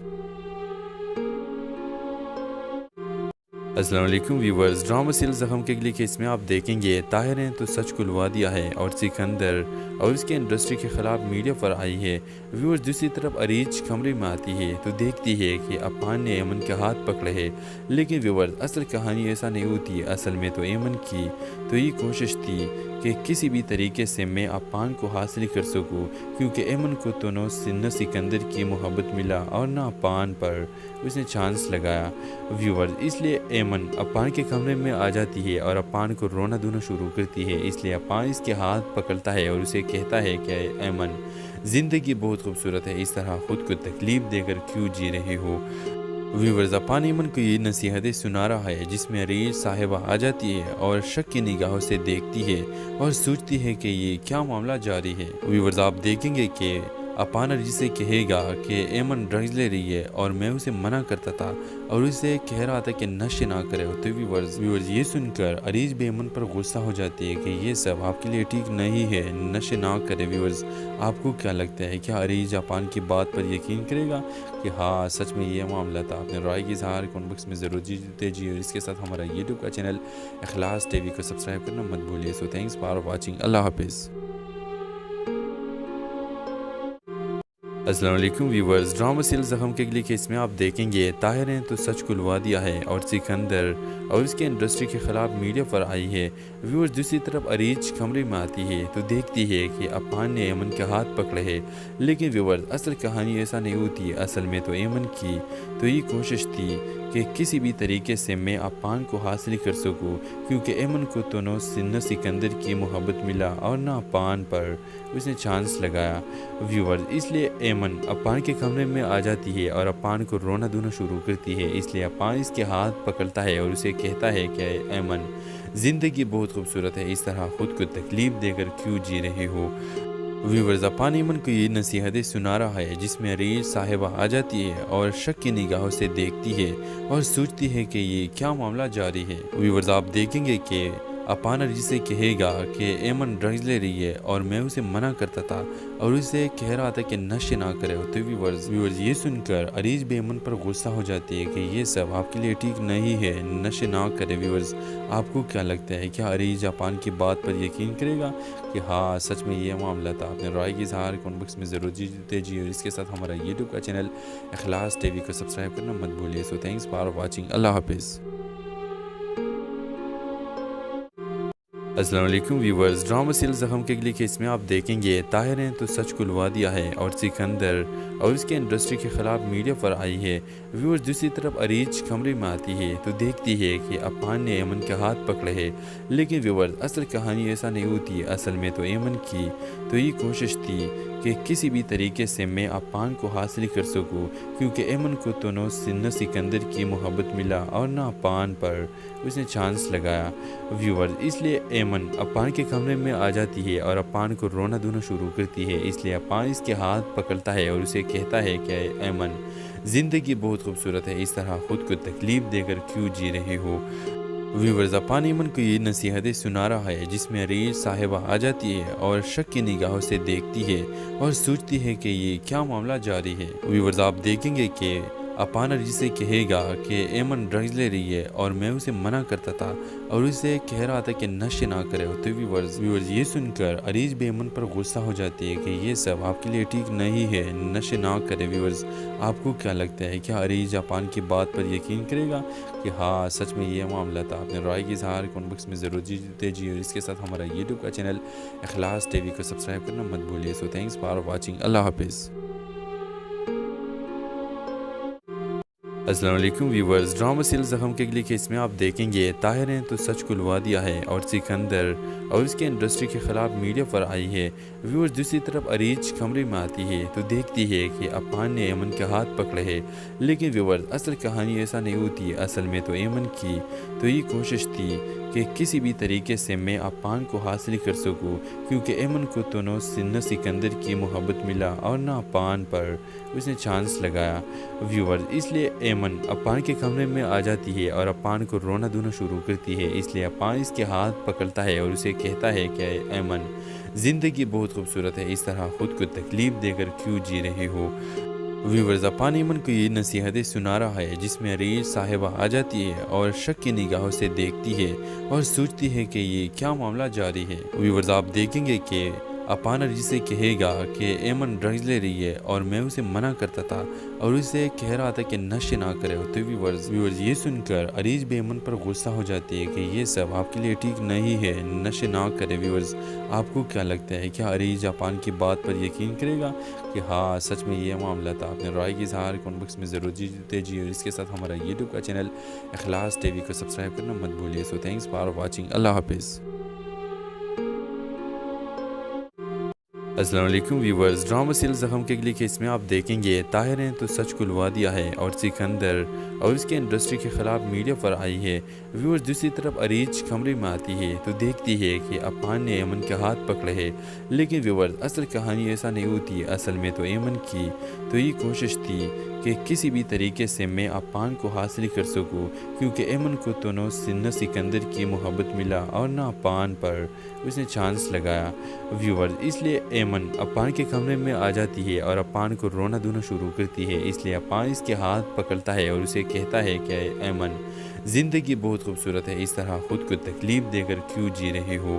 अस्सलाम वालेकुम व्यूवर्स, ड्रामा सीरियल ज़ख्म के अगली केस में आप देखेंगे ताहिर ने तो सच खुलवा दिया है और सिकंदर और इसके इंडस्ट्री के ख़िलाफ़ मीडिया पर आई है। व्यूवर्स, दूसरी तरफ अरीज कमरे में आती है तो देखती है कि अपान ने ऐमन के हाथ पकड़े हैं। लेकिन व्यूवर्स, असल कहानी ऐसा नहीं होती। असल में तो ऐमन की तो ये कोशिश थी कि किसी भी तरीके से मैं अपान को हासिल कर सकूं, क्योंकि ऐमन को तो न सिकंदर की मोहब्बत मिला और न अपान पर उसने चांस लगाया। व्यूवर्स, इसलिए ऐमन अपान के कमरे में आ जाती है और अपान को रोना धोना शुरू करती है। इसलिए अपान इसके हाथ पकड़ता है और उसे कहता है कि ऐमन, ज़िंदगी बहुत खूबसूरत है, इस तरह ख़ुद को तकलीफ़ देकर क्यों जी रहे हो। व्यूवर्स, अपान ऐमन को ये नसीहतें सुना रहा है, जिसमें अरीज साहिबा आ जाती है और शक की निगाहों से देखती है और सोचती है कि ये क्या मामला जारी है। व्यूवर्स, आप देखेंगे कि अपान अरीज से कहेगा कि ऐमन ड्रग्स ले रही है और मैं उसे मना करता था और उसे कह रहा था कि नशे ना करे। तो व्यूवर्स ये सुनकर अरीज भी ऐमन पर गुस्सा हो जाती है कि ये सब आपके लिए ठीक नहीं है, नशे ना करे। व्यूवर्स, आपको क्या लगता है, क्या अरीज अपान की बात पर यकीन करेगा कि हाँ सच में ये मामला था? अपने राय की इज़हार कमेंट बॉक्स में ज़रूर दीजिए और इसके साथ हमारा यूट्यूब का चैनल इखलास टीवी को सब्सक्राइब करना मत भूलिए। So thanks for watching. अल्लाह हाफिज़। अस्सलाम वालेकुम व्यूवर्स, ड्रामा सीरियल ज़ख्म के अगली केस में आप देखेंगे ताहिर ने तो सच खुलवा दिया है और सिकंदर और इसके इंडस्ट्री के ख़िलाफ़ मीडिया पर आई है। व्यूवर्स, दूसरी तरफ अरीज कमरे में आती है तो देखती है कि अपान ने ऐमन के हाथ पकड़े हैं। लेकिन व्यूवर्स, असल कहानी ऐसा नहीं होती। असल में तो ऐमन की तो ये कोशिश थी कि किसी भी तरीके से मैं अपान को हासिल कर सकूं, क्योंकि ऐमन को तो न सिकंदर की मोहब्बत मिला और न अपान पर उसने चांस लगाया। व्यूवर्स, इसलिए ऐमन अपान के कमरे में आ जाती है और अपान को रोना धोना शुरू करती है। इसलिए अपान इसके हाथ पकड़ता है और उसे कहता है कि ऐमन, ज़िंदगी बहुत खूबसूरत है, इस तरह ख़ुद को तकलीफ़ देकर क्यों जी रहे हो। व्यूवर्स, अपान ऐमन को ये नसीहतें सुना रहा है, जिसमें अरीज साहिबा आ जाती है और शक की निगाहों से देखती है और सोचती है कि ये क्या मामला जारी है। व्यूवर्स, आप देखेंगे कि अपान अरीज से कहेगा कि ऐमन ड्रग्स ले रही है और मैं उसे मना करता था और उसे कह रहा था कि नशे ना करे। तो व्यूवर्स ये सुनकर अरीज भी ऐमन पर गुस्सा हो जाती है कि ये सब आपके लिए ठीक नहीं है, नशे ना करे। व्यूवर्स, आपको क्या लगता है, क्या अरीज अपान की बात पर यकीन करेगा कि हाँ सच में ये मामला था? अपने राय की इज़हार कमेंट बॉक्स में ज़रूर दीजिए और इसके साथ हमारा यूट्यूब का चैनल इखलास टीवी को सब्सक्राइब करना मत भूलिए। So thanks for watching. अल्लाह हाफिज़। अस्सलाम वालेकुम व्यूवर्स, ड्रामा सीरियल ज़ख्म के अगली केस में आप देखेंगे ताहिर ने तो सच खुलवा दिया है और सिकंदर और इसके इंडस्ट्री के ख़िलाफ़ मीडिया पर आई है। व्यूवर्स, दूसरी तरफ अरीज कमरे में आती है तो देखती है कि अपान ने ऐमन के हाथ पकड़े हैं। लेकिन व्यूवर्स, असल कहानी ऐसा नहीं होती। असल में तो ऐमन की तो ये कोशिश थी कि किसी भी तरीके से मैं अपान को हासिल कर सकूं, क्योंकि ऐमन को तो न सिकंदर की मोहब्बत मिला और न अपान पर उसने चांस लगाया। व्यूवर्स, इसलिए ऐमन अपान के कमरे में आ जाती है और अपान को रोना धोना शुरू करती है। इसलिए अपान इसके हाथ पकड़ता है और उसे कहता है कि ऐमन, ज़िंदगी बहुत खूबसूरत है, इस तरह ख़ुद को तकलीफ़ देकर क्यों जी रहे हो। व्यूवर्स अपान ایمن کو یہ نصیحتیں سنا رہا ہے جس میں عریض صاحبہ آ جاتی ہے اور شک کی نگاہوں سے دیکھتی ہے اور سوچتی ہے کہ یہ کیا معاملہ جاری ہے۔ ویورز آپ دیکھیں گے کہ اپان عریض سے کہے گا کہ ایمن ڈرگز لے رہی ہے اور میں اسے منع کرتا تھا اور اسے کہہ رہا تھا کہ نشے نہ کرے، تو ویورز یہ سن کر عریض بھی ایمن پر غصہ ہو جاتی ہے کہ یہ سب آپ کے لیے ٹھیک نہیں ہے، نشے نہ کرے۔ ویورز آپ کو کیا لگتا ہے، کیا عریض اپان کی بات پر یقین کرے گا کہ ہاں سچ میں یہ معاملہ تھا؟ اپنے رائے کی اظہار کمنٹ باکس میں ضرور دیجیے اور اس کے ساتھ ہمارا یوٹیوب کا چینل اخلاص ٹی وی کو سبسکرائب کرنا مت بھولیے۔ سو تھینکس فار واچنگ، اللہ حافظ۔ السلام علیکم ویورز، ڈرامہ سیریل زخم کے اگلی کیس میں آپ دیکھیں گے طاہر نے تو سچ کھلوا دیا ہے اور سکندر اور اس کے انڈسٹری کے خلاف میڈیا پر آئی ہے۔ ویورز دوسری طرف عریض کمرے میں آتی ہے تو دیکھتی ہے کہ اپان نے ایمن کے ہاتھ پکڑے ہیں، لیکن ویورز اصل کہانی ایسا نہیں ہوتی۔ اصل میں تو ایمن کی تو یہ کوشش تھی کہ کسی بھی طریقے سے میں اپان کو حاصل کر سکوں، کیونکہ ایمن کو تو نہ سکندر کی محبت ملا اور نہ اپان پر اس نے چانس لگایا۔ ویورز اس لیے ایمن اپان کے کمرے میں آ جاتی ہے اور اپان کو رونا دھونا شروع کرتی ہے۔ اس لیے اپان اس کے ہاتھ پکڑتا ہے اور اسے کہتا ہے کہ ایمن زندگی بہت خوبصورت ہے، اس طرح خود کو تکلیف دے کر کیوں جی رہے ہو۔ ویورز اپان ایمن کو یہ نصیحتیں سنا رہا ہے جس میں عریض صاحبہ آ جاتی ہے اور شک کی نگاہوں سے دیکھتی ہے اور سوچتی ہے کہ یہ کیا معاملہ جاری ہے۔ ویورز آپ دیکھیں گے کہ اپان عریض سے کہے گا کہ ایمن ڈرگز لے رہی ہے اور میں اسے منع کرتا تھا اور اسے کہہ رہا تھا کہ نشے نہ کرے، تو ویورز یہ سن کر عریض بھی ایمن پر غصہ ہو جاتی ہے کہ یہ سب آپ کے لیے ٹھیک نہیں ہے، نشے نہ کرے۔ ویورز آپ کو کیا لگتا ہے، کیا عریض اپان کی بات پر یقین کرے گا کہ ہاں سچ میں یہ معاملہ تھا؟ اپنے رائے کی اظہار کمنٹ باکس میں ضرور دیجیے اور اس کے ساتھ ہمارا یوٹیوب کا چینل اخلاص ٹی وی کو سبسکرائب کرنا مت بھولیے۔ سو تھینکس فار واچنگ، اللہ حافظ۔ السلام علیکم ویورز، ڈرامہ سیریل زخم کے اگلی کیس میں آپ دیکھیں گے طاہر نے تو سچ کھلوا دیا ہے اور سکندر اور اس کے انڈسٹری کے خلاف میڈیا پر آئی ہے۔ ویورز دوسری طرف عریض کمرے میں آتی ہے تو دیکھتی ہے کہ اپان نے ایمن کے ہاتھ پکڑے ہیں، لیکن ویورز اصل کہانی ایسا نہیں ہوتی۔ اصل میں تو ایمن کی تو یہ کوشش تھی کہ کسی بھی طریقے سے میں اپان کو حاصل کر سکوں، کیونکہ ایمن کو تو نہ سکندر کی محبت ملا اور نہ اپان پر اس نے چانس لگایا۔ ویورز اس لیے ایمن اپان کے کمرے میں آ جاتی ہے اور اپان کو رونا دھونا شروع کرتی ہے۔ اس لیے اپان اس کے ہاتھ پکڑتا ہے اور اسے کہتا ہے کہ ایمن زندگی بہت خوبصورت ہے، اس طرح خود کو تکلیف دے کر کیوں جی رہے ہو۔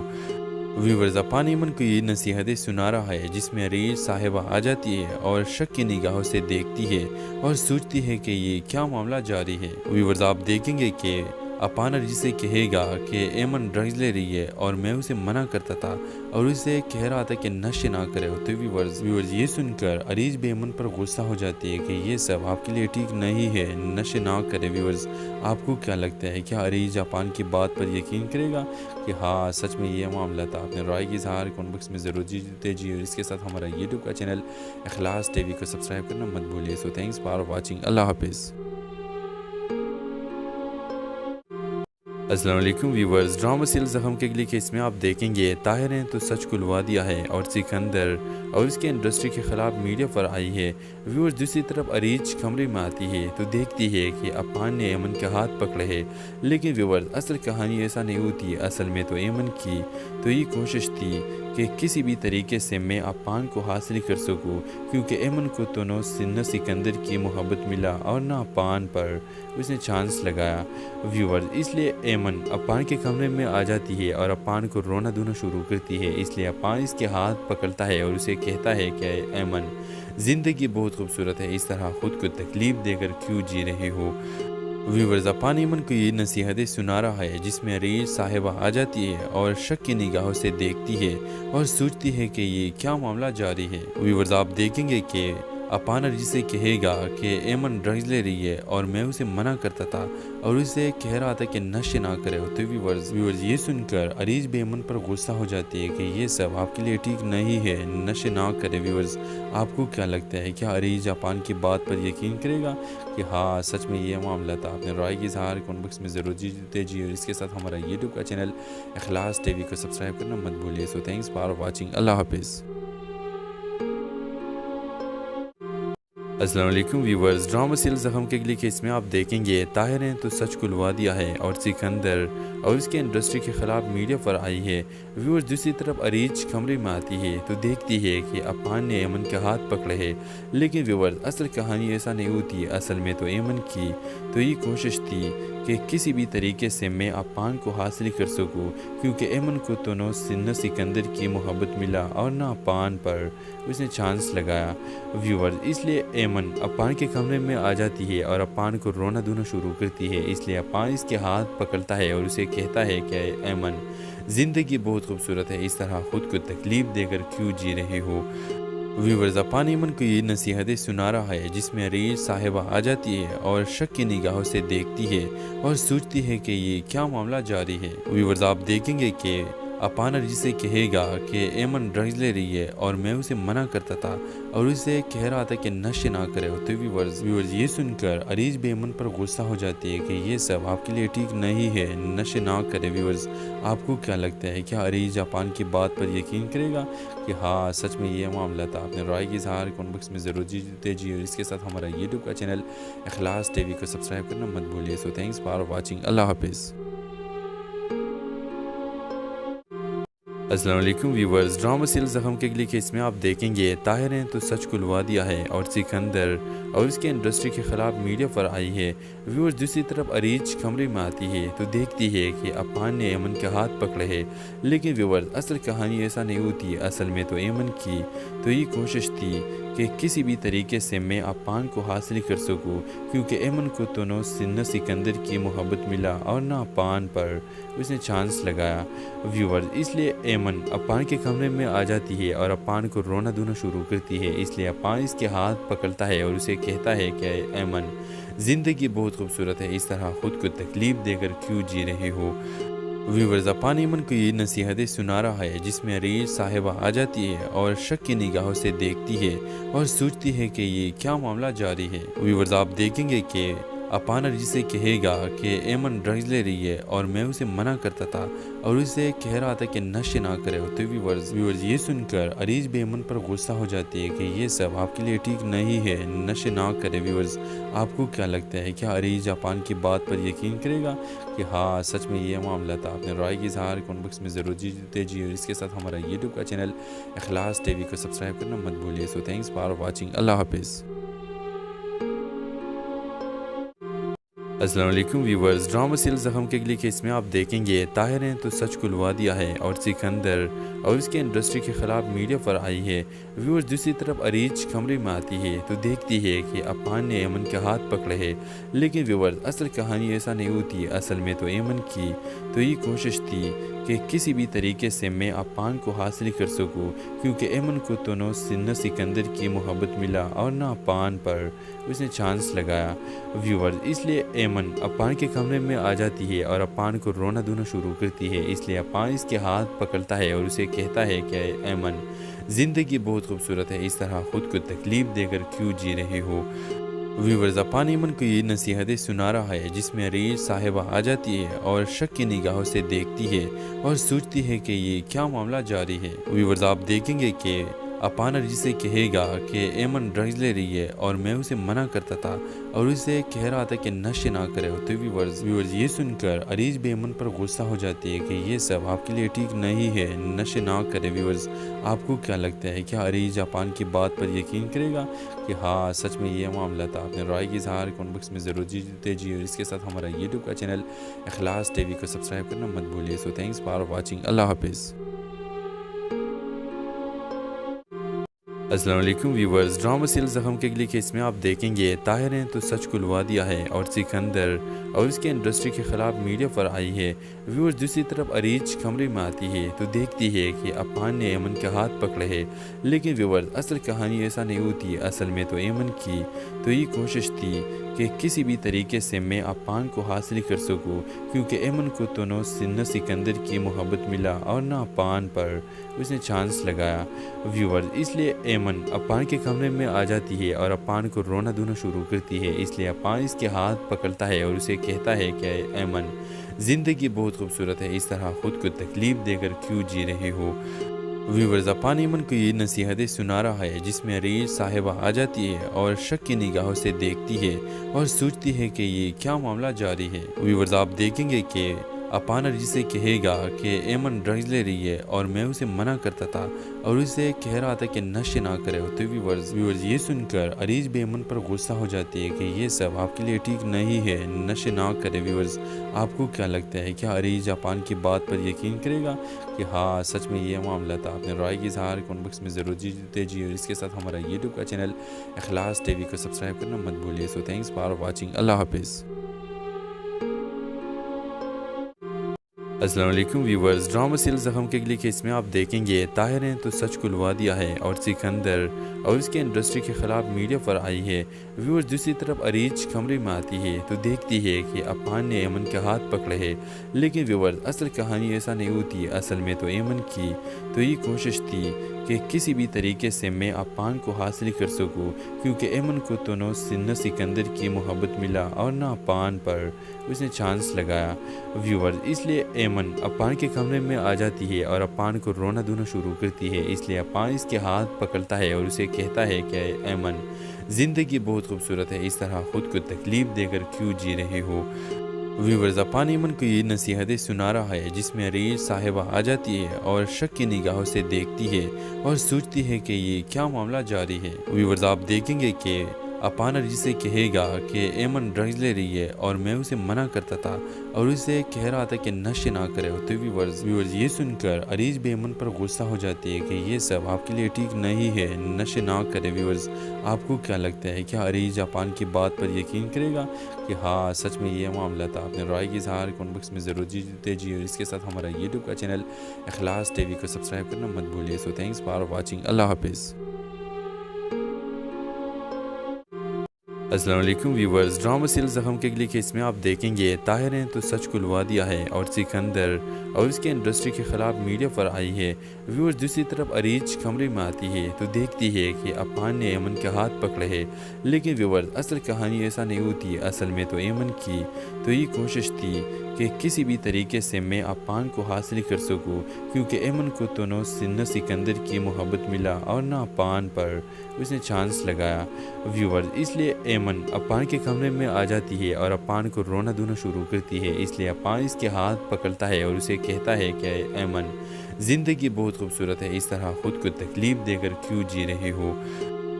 ویورز اپان ایمن کو یہ نصیحتیں سنا رہا ہے جس میں عریض صاحبہ آ جاتی ہے اور شک کی نگاہوں سے دیکھتی ہے اور سوچتی ہے کہ یہ کیا معاملہ جاری ہے۔ ویورز آپ دیکھیں گے کہ اپان عریض سے کہے گا کہ ایمن ڈرگز لے رہی ہے اور میں اسے منع کرتا تھا اور اسے کہہ رہا تھا کہ نشے نہ کرے، تو ویورز یہ سن کر عریض بھی ایمن پر غصہ ہو جاتی ہے کہ یہ سب آپ کے لیے ٹھیک نہیں ہے، نشے نہ کرے۔ ویورز آپ کو کیا لگتا ہے، کیا عریض اپان کی بات پر یقین کرے گا کہ ہاں سچ میں یہ معاملہ تھا؟ اپنے رائے کی اظہار کمنٹ باکس میں ضرور دیجیے اور اس کے ساتھ ہمارا یوٹیوب کا چینل اخلاص ٹی وی کو سبسکرائب کرنا مت بھولیے۔ سو تھینکس فار واچنگ، اللہ حافظ۔ السلام علیکم ویورز، ڈرامہ سیریل زخم کے اگلی کیس میں آپ دیکھیں گے طاہر نے تو سچ کھلوا دیا ہے اور سکندر اور اس کے انڈسٹری کے خلاف میڈیا پر آئی ہے۔ ویورز دوسری طرف عریض کمرے میں آتی ہے تو دیکھتی ہے کہ اپان نے ایمن کے ہاتھ پکڑے ہیں، لیکن ویورز اصل کہانی ایسا نہیں ہوتی۔ اصل میں تو ایمن کی تو یہ کوشش تھی کہ کسی بھی طریقے سے میں اپان کو حاصل کر سکوں، کیونکہ ایمن کو تو نہ سکندر کی محبت ملا اور نہ اپان پر اس نے چانس لگایا۔ ویورز اس لیے ایمن اپان کے کمرے میں آ جاتی ہے اور اپان کو رونا دھونا شروع کرتی ہے۔ اس لیے اپان اس کے ہاتھ پکڑتا ہے اور اسے کہتا ہے کہ ایمن زندگی بہت خوبصورت ہے، اس طرح خود کو تکلیف دے کر کیوں جی رہے ہو۔ ویورز اپان ایمن کو یہ نصیحتیں سنا رہا ہے جس میں عریض صاحبہ آ جاتی ہے اور شک کی نگاہوں سے دیکھتی ہے اور سوچتی ہے کہ یہ کیا معاملہ جاری ہے۔ ویورز آپ دیکھیں گے کہ اپان عریض سے کہے گا کہ ایمن ڈرگز لے رہی ہے اور میں اسے منع کرتا تھا اور اسے کہہ رہا تھا کہ نشے نہ کرے، تو ویورز یہ سن کر عریض بھی ایمن پر غصہ ہو جاتی ہے کہ یہ سب آپ کے لیے ٹھیک نہیں ہے، نشے نہ کرے۔ ویورز آپ کو کیا لگتا ہے، کیا عریض اپان کی بات پر یقین کرے گا کہ ہاں سچ میں یہ معاملہ تھا؟ اپنے رائے کی اظہار کمنٹ باکس میں ضرور دیجیے اور اس کے ساتھ ہمارا یوٹیوب کا چینل اخلاص ٹی وی کو سبسکرائب کرنا مت بھولیے۔ سو تھینکس فار واچنگ، اللہ حافظ۔ السلام علیکم ویورز، ڈرامہ سیل زخم کے اگلی کیس میں آپ دیکھیں گے طاہر نے تو سچ کھلوا دیا ہے اور سکندر اور اس کے انڈسٹری کے خلاف میڈیا پر آئی ہے۔ ویورز دوسری طرف اریج کمرے میں آتی ہے تو دیکھتی ہے کہ افان نے ایمن کے ہاتھ پکڑے ہے، لیکن ویورز اصل کہانی ایسا نہیں ہوتی۔ اصل میں تو ایمن کی تو یہ کوشش تھی کہ کسی بھی طریقے سے میں افان کو حاصل کر سکوں، کیونکہ ایمن کو تو نہ سکندر کی محبت ملا اور نہ افان پر اس نے چانس لگایا۔ ویورز اس لیے ایمن افان کے کمرے میں آ جاتی ہے اور افان کو رونا دھونا شروع کرتی ہے۔ اس لیے افان اس کے ہاتھ پکڑتا ہے اور اسے کہتا ہے کہ ایمن، زندگی بہت خوبصورت ہے، اس طرح خود کو تکلیف دے کر کیوں جی رہے ہو۔ ویورز افان ایمن کو یہ نصیحتیں سنا رہا ہے، جس میں ریش صاحبہ آ جاتی ہے اور شک کی نگاہوں سے دیکھتی ہے اور سوچتی ہے کہ یہ کیا معاملہ جاری ہے۔ ویورز آپ دیکھیں گے کہ افان اریج سے کہے گا کہ ایمن ڈرگز لے رہی ہے اور میں اسے منع کرتا تھا اور اسے کہہ رہا تھا کہ نشے نہ کرے۔ تو ویورز یہ سن کر اریج بھی ایمن پر غصہ ہو جاتی ہے کہ یہ سب آپ کے لیے ٹھیک نہیں ہے، نشے نہ کرے۔ ویورز آپ کو کیا لگتا ہے، کیا اریج افان کی بات پر یقین کرے گا کہ ہاں سچ میں یہ معاملہ تھا؟ اپنے رائے کی اظہار کمنٹ باکس میں ضرور دیجیے اور اس کے ساتھ ہمارا یوٹیوب کا چینل اخلاص ٹی وی کو سبسکرائب کرنا مت بھولیے۔ سو تھینکس فار واچنگ، اللہ حافظ۔ السلام علیکم ویورز، ڈرامہ سیل زخم کے اگلی کیس میں آپ دیکھیں گے طاہر نے تو سچ کھلوا دیا ہے اور سکندر اور اس کے انڈسٹری کے خلاف میڈیا پر آئی ہے۔ ویورز دوسری طرف اریج کمرے میں آتی ہے تو دیکھتی ہے کہ افان نے ایمن کے ہاتھ پکڑے ہے، لیکن ویورز اصل کہانی ایسا نہیں ہوتی۔ اصل میں تو ایمن کی تو یہ کوشش تھی کہ کسی بھی طریقے سے میں افان کو حاصل کر سکوں، کیونکہ ایمن کو تو نہ سکندر کی محبت ملا اور نہ افان پر اس نے چانس لگایا۔ ویورز اس لیے ایمن افان کے کمرے میں آ جاتی ہے اور افان کو رونا دھونا شروع کرتی ہے۔ اس لیے افان اس کے ہاتھ پکڑتا ہے اور اسے کہتا ہے کہ ایمن، زندگی بہت خوبصورت ہے، اس طرح خود کو تکلیف دے کر کیوں جی رہے ہو۔ ویورز افان ایمن کو یہ نصیحتیں سنا رہا ہے، جس میں ریش صاحبہ آ جاتی ہے اور شک کی نگاہوں سے دیکھتی ہے اور سوچتی ہے کہ یہ کیا معاملہ جاری ہے۔ ویورز آپ دیکھیں گے کہ افان اریج سے کہے گا کہ ایمن ڈرگز لے رہی ہے اور میں اسے منع کرتا تھا اور اسے کہہ رہا تھا کہ نشے نہ کرے۔ تو ویورز یہ سن کر اریج بھی ایمن پر غصہ ہو جاتی ہے کہ یہ سب آپ کے لیے ٹھیک نہیں ہے، نشے نہ کرے۔ ویورز آپ کو کیا لگتا ہے، کیا اریج افان کی بات پر یقین کرے گا کہ ہاں سچ میں یہ معاملہ تھا؟ اپنے رائے کی اظہار کمنٹ باکس میں ضرور دیجیے اور اس کے ساتھ ہمارا یوٹیوب کا چینل اخلاص ٹی وی کو سبسکرائب کرنا مت بھولیے۔ سو تھینکس فار واچنگ، اللہ حافظ۔ السلام علیکم ویورز، ڈرامہ سیل زخم کے اگلی کیس میں آپ دیکھیں گے طاہر نے تو سچ کھلوا دیا ہے اور سکندر اور اس کے انڈسٹری کے خلاف میڈیا پر آئی ہے۔ ویورز دوسری طرف اریج کمرے میں آتی ہے تو دیکھتی ہے کہ افان نے ایمن کے ہاتھ پکڑے ہے، لیکن ویورز اصل کہانی ایسا نہیں ہوتی۔ اصل میں تو ایمن کی تو یہ کوشش تھی کہ کسی بھی طریقے سے میں افان کو حاصل کر سکوں، کیونکہ ایمن کو تو نہ سکندر کی محبت ملا اور نہ افان پر اس نے چانس لگایا۔ ویورز اس لیے ایمن افان کے کمرے میں آ جاتی ہے اور افان کو رونا دھونا شروع کرتی ہے۔ اس لیے افان اس کے ہاتھ پکڑتا ہے اور اسے کہتا ہے کہ ایمن، زندگی بہت خوبصورت ہے، اس طرح خود کو تکلیف دے کر کیوں جی رہے ہو۔ ویورز افان ایمن کو یہ نصیحتیں سنا رہا ہے، جس میں ریش صاحبہ آ جاتی ہے اور شک کی نگاہوں سے دیکھتی ہے اور سوچتی ہے کہ یہ کیا معاملہ جاری ہے۔ ویورز آپ دیکھیں گے کہ افان اریج سے کہے گا کہ ایمن ڈرگز لے رہی ہے اور میں اسے منع کرتا تھا اور اسے کہہ رہا تھا کہ نشے نہ کرے۔ تو ویورز یہ سن کر اریج بھی ایمن پر غصہ ہو جاتی ہے کہ یہ سب آپ کے لیے ٹھیک نہیں ہے، نشے نہ کرے۔ ویورز آپ کو کیا لگتا ہے، کیا اریج افان کی بات پر یقین کرے گا کہ ہاں سچ میں یہ معاملہ تھا؟ اپنے رائے کی اظہار کمنٹ باکس میں ضرور دیجیے اور اس کے ساتھ ہمارا یوٹیوب کا چینل اخلاص ٹی وی کو سبسکرائب کرنا مت بھولیے۔ سو تھینکس فار واچنگ، اللہ حافظ۔ السلام علیکم ویورز، ڈرامہ سیل زخم کے اگلی کیس میں آپ دیکھیں گے طاہر نے تو سچ کھلوا دیا ہے اور سکندر اور اس کے انڈسٹری کے خلاف میڈیا پر آئی ہے۔ ویورز دوسری طرف اریج کمرے میں آتی ہے تو دیکھتی ہے کہ افان نے ایمن کے ہاتھ پکڑے ہے، لیکن ویورز اصل کہانی ایسا نہیں ہوتی۔ اصل میں تو ایمن کی تو یہ کوشش تھی کہ کسی بھی طریقے سے میں افان کو حاصل کر سکوں، کیونکہ ایمن کو تو نہ سکندر کی محبت ملا اور نہ افان پر اس نے چانس لگایا۔ ویورز اس لیے ایمن افان کے کمرے میں آ جاتی ہے اور افان کو رونا دھونا شروع کرتی ہے۔ اس لیے افان اس کے ہاتھ پکڑتا ہے اور اسے کہتا ہے کہ ایمن، زندگی بہت خوبصورت ہے، اس طرح خود کو تکلیف دے کر کیوں جی رہے ہو۔ व्यूवर्स अपान ایمن کو یہ نصیحتیں سنا رہا ہے جس میں عریض صاحبہ آ جاتی ہے اور شک کی نگاہوں سے دیکھتی ہے اور سوچتی ہے کہ یہ کیا معاملہ جاری ہے۔ ویورز آپ دیکھیں گے کہ اپان عریض سے کہے گا کہ ایمن ڈرگز لے رہی ہے اور میں اسے منع کرتا تھا اور اسے کہہ رہا تھا کہ نشے نہ کرے، تو ویورز یہ سن کر عریض بھی ایمن پر غصہ ہو جاتی ہے کہ یہ سب آپ کے لیے ٹھیک نہیں ہے، نشے نہ کرے۔ ویورز آپ کو کیا لگتا ہے، کیا عریض اپان کی بات پر یقین کرے گا کہ ہاں سچ میں یہ معاملہ تھا؟ اپنے رائے کی اظہار کمنٹ باکس میں ضرور دیجیے اور اس کے ساتھ ہمارا یوٹیوب کا چینل اخلاص ٹی وی کو سبسکرائب کرنا مت بھولیے۔ سو تھینکس فار واچنگ، اللہ حافظ۔ السلام علیکم ویورز، ڈرامہ سیل زخم کے اگلی کیس میں آپ دیکھیں گے طاہر نے تو سچ کھلوا دیا ہے اور سکندر اور اس کے انڈسٹری کے خلاف میڈیا پر آئی ہے۔ ویورز دوسری طرف عریض کمرے میں آتی ہے تو دیکھتی ہے کہ اپان نے ایمن کے ہاتھ پکڑے ہے، لیکن ویورز اصل کہانی ایسا نہیں ہوتی۔ اصل میں تو ایمن کی تو یہ کوشش تھی کہ کسی بھی طریقے سے میں اپان کو حاصل کر سکوں، کیونکہ ایمن کو تو نہ سکندر کی محبت ملا اور نہ اپان پر اس نے چانس لگایا۔ ویورز اس لیے ایمن اپان کے کمرے میں آ جاتی ہے اور اپان کو رونا دھونا شروع کرتی ہے۔ اس لیے اپان اس کے ہاتھ پکڑتا ہے اور اسے کہتا ہے کہ ایمن، زندگی بہت خوبصورت ہے، اس طرح خود کو تکلیف دے کر کیوں جی رہے ہو؟ ویورز اپان ایمن کو یہ نصیحتیں سنا رہا ہے جس میں عریض صاحبہ آ جاتی ہے اور شک کی نگاہوں سے دیکھتی ہے اور سوچتی ہے کہ یہ کیا معاملہ جاری ہے۔ ویورز آپ دیکھیں گے کہ اپان عریض سے کہے گا کہ ایمن ڈرگز لے رہی ہے اور میں اسے منع کرتا تھا اور اسے کہہ رہا تھا کہ نشے نہ کرے، تو ویورز یہ سن کر عریض بھی ایمن پر غصہ ہو جاتی ہے کہ یہ سب آپ کے لیے ٹھیک نہیں ہے، نشے نہ کرے۔ ویورز آپ کو کیا لگتا ہے، کیا عریض اپان کی بات پر یقین کرے گا کہ ہاں سچ میں یہ معاملہ تھا؟ اپنے رائے کی اظہار کمنٹ باکس میں ضرور دیجیے اور اس کے ساتھ ہمارا یوٹیوب کا چینل اخلاص ٹی وی کو سبسکرائب کرنا مت بھولیے۔ سو تھینکس فار واچنگ، اللہ حافظ۔ السلام علیکم ویورز، ڈرامہ سیل زخم کے اگلی کیس میں آپ دیکھیں گے طاہر نے تو سچ کھلوا دیا ہے اور سکندر اور اس کے انڈسٹری کے خلاف میڈیا پر آئی ہے۔ ویورز دوسری طرف عریض کمرے میں آتی ہے تو دیکھتی ہے کہ اپان نے ایمن کے ہاتھ پکڑے ہے، لیکن ویورز اصل کہانی ایسا نہیں ہوتی۔ اصل میں تو ایمن کی تو یہ کوشش تھی کہ کسی بھی طریقے سے میں اپان کو حاصل کر سکوں، کیونکہ ایمن کو تو نہ سکندر کی محبت ملا اور نہ اپان پر اس نے چانس لگایا۔ ویورز اس لیے ایمن اپان کے کمرے میں آ جاتی ہے اور اپان کو رونا دھونا شروع کرتی ہے۔ اس لیے اپان اس کے ہاتھ پکڑتا ہے اور اسے کہتا ہے کہ ایمن، زندگی بہت خوبصورت ہے، اس طرح خود کو تکلیف دے کر کیوں جی رہے ہو؟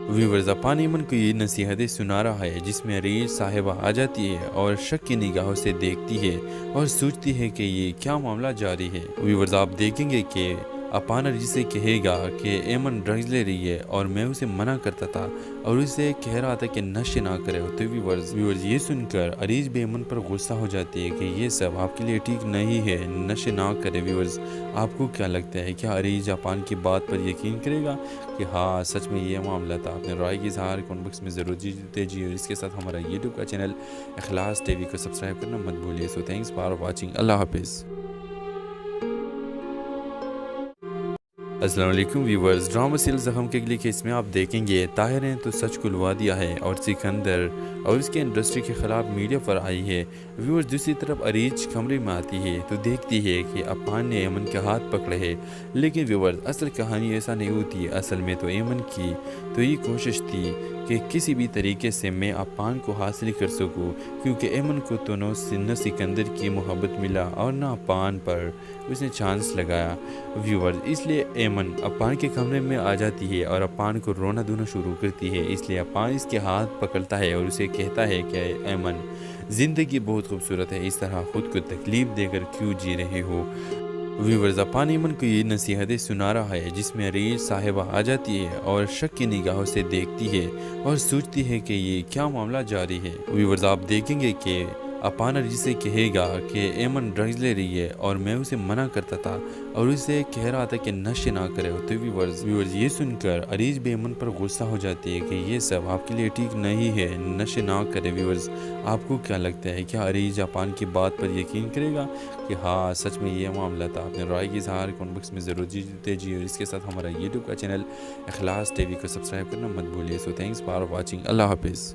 ویورز اپان ایمن کو یہ نصیحتیں سنا رہا ہے جس میں عریض صاحبہ آ جاتی ہے اور شک کی نگاہوں سے دیکھتی ہے اور سوچتی ہے کہ یہ کیا معاملہ جاری ہے۔ ویورز آپ دیکھیں گے کہ اپان عریض سے کہے گا کہ ایمن ڈرگز لے رہی ہے اور میں اسے منع کرتا تھا اور اسے کہہ رہا تھا کہ نشے نہ کرے، تو ویورز یہ سن کر عریض بھی ایمن پر غصہ ہو جاتی ہے کہ یہ سب آپ کے لیے ٹھیک نہیں ہے، نشے نہ کرے۔ ویورز آپ کو کیا لگتا ہے، کیا عریض اپان کی بات پر یقین کرے گا کہ ہاں سچ میں یہ معاملہ تھا؟ اپنے رائے کی اظہار کمنٹ باکس میں ضرور دیجیے اور اس کے ساتھ ہمارا یوٹیوب کا چینل اخلاص ٹی وی کو سبسکرائب کرنا مت بھولیے۔ سو تھینکس فار واچنگ، اللہ حافظ۔ السلام علیکم ویورز، ڈرامہ سیل زخم کے اگلی کیس میں آپ دیکھیں گے طاہر نے تو سچ کھلوا دیا ہے اور سکندر اور اس کے انڈسٹری کے خلاف میڈیا پر آئی ہے۔ ویورز دوسری طرف عریض کمرے میں آتی ہے تو دیکھتی ہے کہ اپان نے ایمن کے ہاتھ پکڑے ہے، لیکن ویورز اصل کہانی ایسا نہیں ہوتی۔ اصل میں تو ایمن کی تو یہ کوشش تھی کہ کسی بھی طریقے سے میں اپان کو حاصل کر سکوں، کیونکہ ایمن کو تو نہ سکندر کی محبت ملا اور نہ اپان پر اس نے چانس لگایا۔ ویورز اس لیے ایمن اپان کے کمرے میں آ جاتی ہے اور اپان کو رونا دھونا شروع کرتی ہے۔ اس لیے اپان اس کے ہاتھ پکڑتا ہے اور اسے کہتا ہے کہ ایمن، زندگی بہت خوبصورت ہے، اس طرح خود کو تکلیف دے کر کیوں جی رہے ہو؟ ویورز اپان ایمن کو یہ نصیحتیں سنا رہا ہے جس میں عریض صاحبہ آ جاتی ہے اور شک کی نگاہوں سے دیکھتی ہے اور سوچتی ہے کہ یہ کیا معاملہ جاری ہے۔ ویورز آپ دیکھیں گے کہ اپان عریض سے کہے گا کہ ایمن ڈرگز لے رہی ہے اور میں اسے منع کرتا تھا اور اسے کہہ رہا تھا کہ نشے نہ کرے، تو ویورز یہ سن کر عریض بھی ایمن پر غصہ ہو جاتی ہے کہ یہ سب آپ کے لیے ٹھیک نہیں ہے، نشے نہ کرے۔ ویورز آپ کو کیا لگتا ہے، کیا عریض اپان کی بات پر یقین کرے گا کہ ہاں سچ میں یہ معاملہ تھا؟ اپنے رائے کی اظہار کمنٹ باکس میں ضرور دیجیے اور اس کے ساتھ ہمارا یوٹیوب کا چینل اخلاص ٹی وی کو سبسکرائب کرنا مت بھولیے۔ سو تھینکس فار واچنگ، اللہ حافظ۔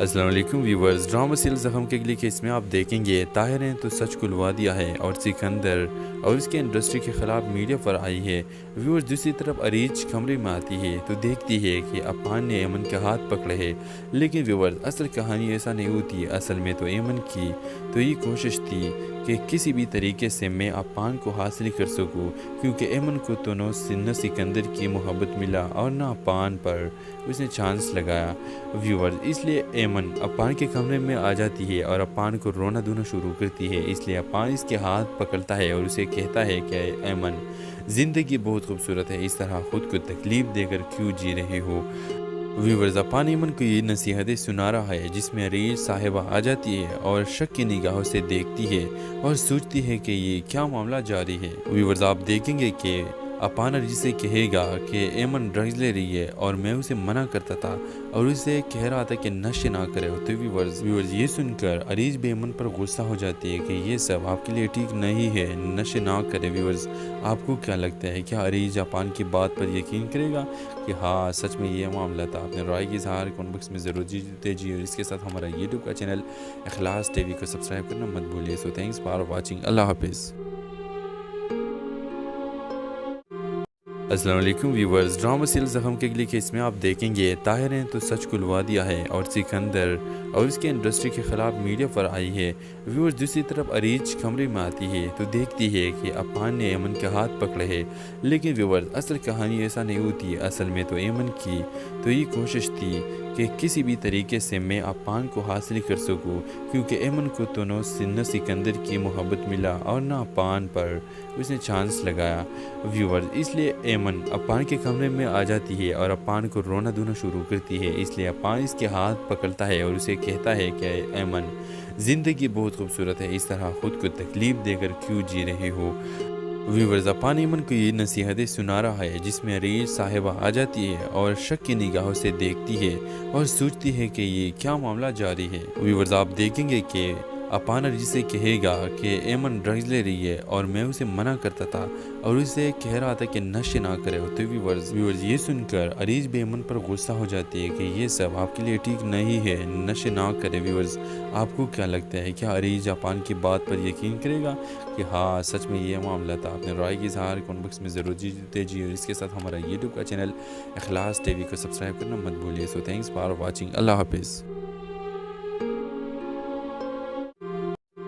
अस्सलाम वालेकुम व्यूवर्स, ड्रामा सीरियल ज़ख्म के अगली केस में आप देखेंगे ताहिर ने तो सच खुलवा दिया है और सिकंदर और उसके इंडस्ट्री के ख़िलाफ़ मीडिया पर आई है। व्यूवर्स, दूसरी तरफ अरीज कमरे में आती है तो देखती है कि अफान ने ऐमन के हाथ पकड़े हैं। लेकिन व्यूवर्स, असल कहानी ऐसा नहीं होती। असल में तो ऐमन की तो ये कोशिश थी कि किसी भी तरीके से मैं अफान को हासिल कर सकूं, क्योंकि ऐमन को तो न सिकंदर की मोहब्बत मिला और न अफान पर उसने चांस लगाया। व्यूवर्स, इसलिए ऐमन अफान के कमरे में आ जाती है और अफान को रोना धोना शुरू करती है। इसलिए अफान इसके हाथ पकड़ता है और उसे कहता है कि ऐमन, ज़िंदगी बहुत खूबसूरत है, इस तरह ख़ुद को तकलीफ़ देकर क्यों जी रहे हो। व्यूवर्स, अफान ऐमन को ये नसीहतें सुना रहा है, जिसमें अरीज साहिबा आ जाती है और शक की निगाहों से देखती है और सोचती है कि ये क्या मामला जारी है। व्यूवर्स, आप देखेंगे कि अफान अरीज से कहेगा कि ऐमन ड्रग्स ले रही है और मैं उसे मना करता था और उसे कह रहा था कि नशे ना करे। तो व्यूवर्स, ये सुनकर अरीज भी ऐमन पर गुस्सा हो जाती है कि ये सब आपके लिए ठीक नहीं है, नशे ना करे। व्यूवर्स, आपको क्या लगता है, क्या अरीज अफान की बात पर यकीन करेगा कि हाँ सच में ये मामला था? अपने राय की इज़हार कमेंट बॉक्स में ज़रूर दीजिए और इसके साथ हमारा यूट्यूब का चैनल इखलास टीवी को सब्सक्राइब करना मत भूलिए। So thanks for watching. अल्लाह हाफिज़। अस्सलाम वालेकुम व्यूवर्स, ड्रामा सीरियल ज़ख्म के अगली केस में आप देखेंगे ताहिर ने तो सच खुलवा दिया है और सिकंदर और उसके इंडस्ट्री के ख़िलाफ़ मीडिया पर आई है। व्यूवर्स, दूसरी तरफ अरीज कमरे में आती है तो देखती है कि अफान ने ऐमन के हाथ पकड़े हैं। लेकिन व्यूवर्स, असल कहानी ऐसा नहीं होती। असल में तो ऐमन की तो ये कोशिश थी कि किसी भी तरीके से मैं अफान को हासिल कर सकूं, क्योंकि ऐमन को तो न सिकंदर की मोहब्बत मिला और न अफान पर उसने चांस लगाया। व्यूवर्स, इसलिए ऐमन अफान के कमरे में आ जाती है और अफान को रोना धोना शुरू करती है। इसलिए अफान इसके हाथ पकड़ता है और उसे कहता है कि ऐमन, ज़िंदगी बहुत खूबसूरत है, इस तरह ख़ुद को तकलीफ़ देकर क्यों जी रहे हो। व्यूवर्स, अफान ऐमन को ये नसीहतें सुना रहा है, जिसमें अरीज साहिबा आ जाती है और शक की निगाहों से देखती है और सोचती है कि ये क्या मामला जारी है। व्यूवर्स, आप देखेंगे कि अफान अरीज से कहेगा कि ऐमन ड्रग्स ले रही है और मैं उसे मना करता था और उसे कह रहा था कि नशे ना करे। तो व्यूवर्स, ये सुनकर अरीज भी ऐमन पर गुस्सा हो जाती है कि ये सब आपके लिए ठीक नहीं है, नशे ना करे। व्यूवर्स, आपको क्या लगता है, क्या अरीज अफान की बात पर यकीन करेगा कि हाँ सच में ये मामला था? अपने राय की इज़हार कमेंट बॉक्स में ज़रूर दीजिए और इसके साथ हमारा यूट्यूब का चैनल इखलास टीवी को सब्सक्राइब करना मत भूलिए। So thanks for watching. अल्लाह हाफिज़।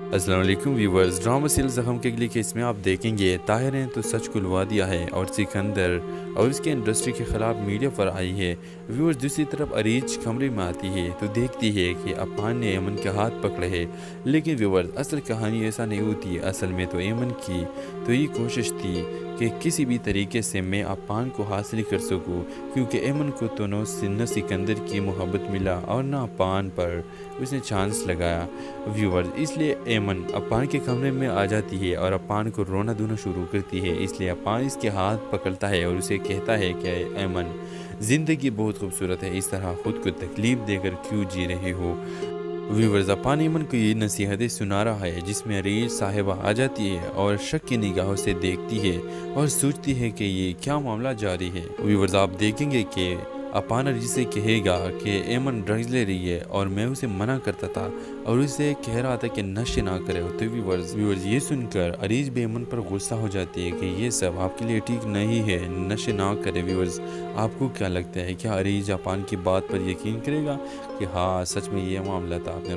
अस्सलाम वालेकुम व्यूवर्स, ड्रामा सीरियल ज़ख्म के अगली केस में आप देखेंगे ताहिर ने तो सच खुलवा दिया है और सिकंदर और उसके इंडस्ट्री के ख़िलाफ़ मीडिया पर आई है। व्यूवर्स, दूसरी तरफ अरीज कमरे में आती है तो देखती है कि अफान ने ऐमन के हाथ पकड़े हैं। लेकिन व्यूवर्स, असल कहानी ऐसा नहीं होती। असल में तो ऐमन की तो ये कोशिश थी कि किसी भी तरीके से मैं अफान को हासिल कर सकूं, क्योंकि ऐमन को तो न सिकंदर की मोहब्बत मिला और न अफान पर उसने चांस लगाया। व्यूवर्स, इसलिए ऐमन अफान के कमरे में आ जाती है और अफान को रोना धोना शुरू करती है। इसलिए अफान इसके हाथ पकड़ता है और उसे कहता है कि ऐमन, ज़िंदगी बहुत खूबसूरत है, इस तरह ख़ुद को तकलीफ़ देकर क्यों जी रहे हो। व्यूवर्स, अफान ऐमन को ये नसीहतें सुना रहा है, जिसमें अरीज साहिबा आ जाती है और शक की निगाहों से देखती है और सोचती है कि ये क्या मामला जारी है। व्यूवर्स, आप देखेंगे कि अफान अरीज से कहेगा कि ऐमन ड्रग्स ले रही है और मैं उसे मना करता था और उसे कह रहा था कि नशे ना करे। तो व्यूवर्स, ये सुनकर अरीज भी ऐमन पर गुस्सा हो जाती है कि ये सब आपके लिए ठीक नहीं है, नशे ना करे। व्यूवर्स, आपको क्या लगता है, क्या अरीज अफान की बात पर यकीन करेगा कि हाँ सच में ये मामला था? अपने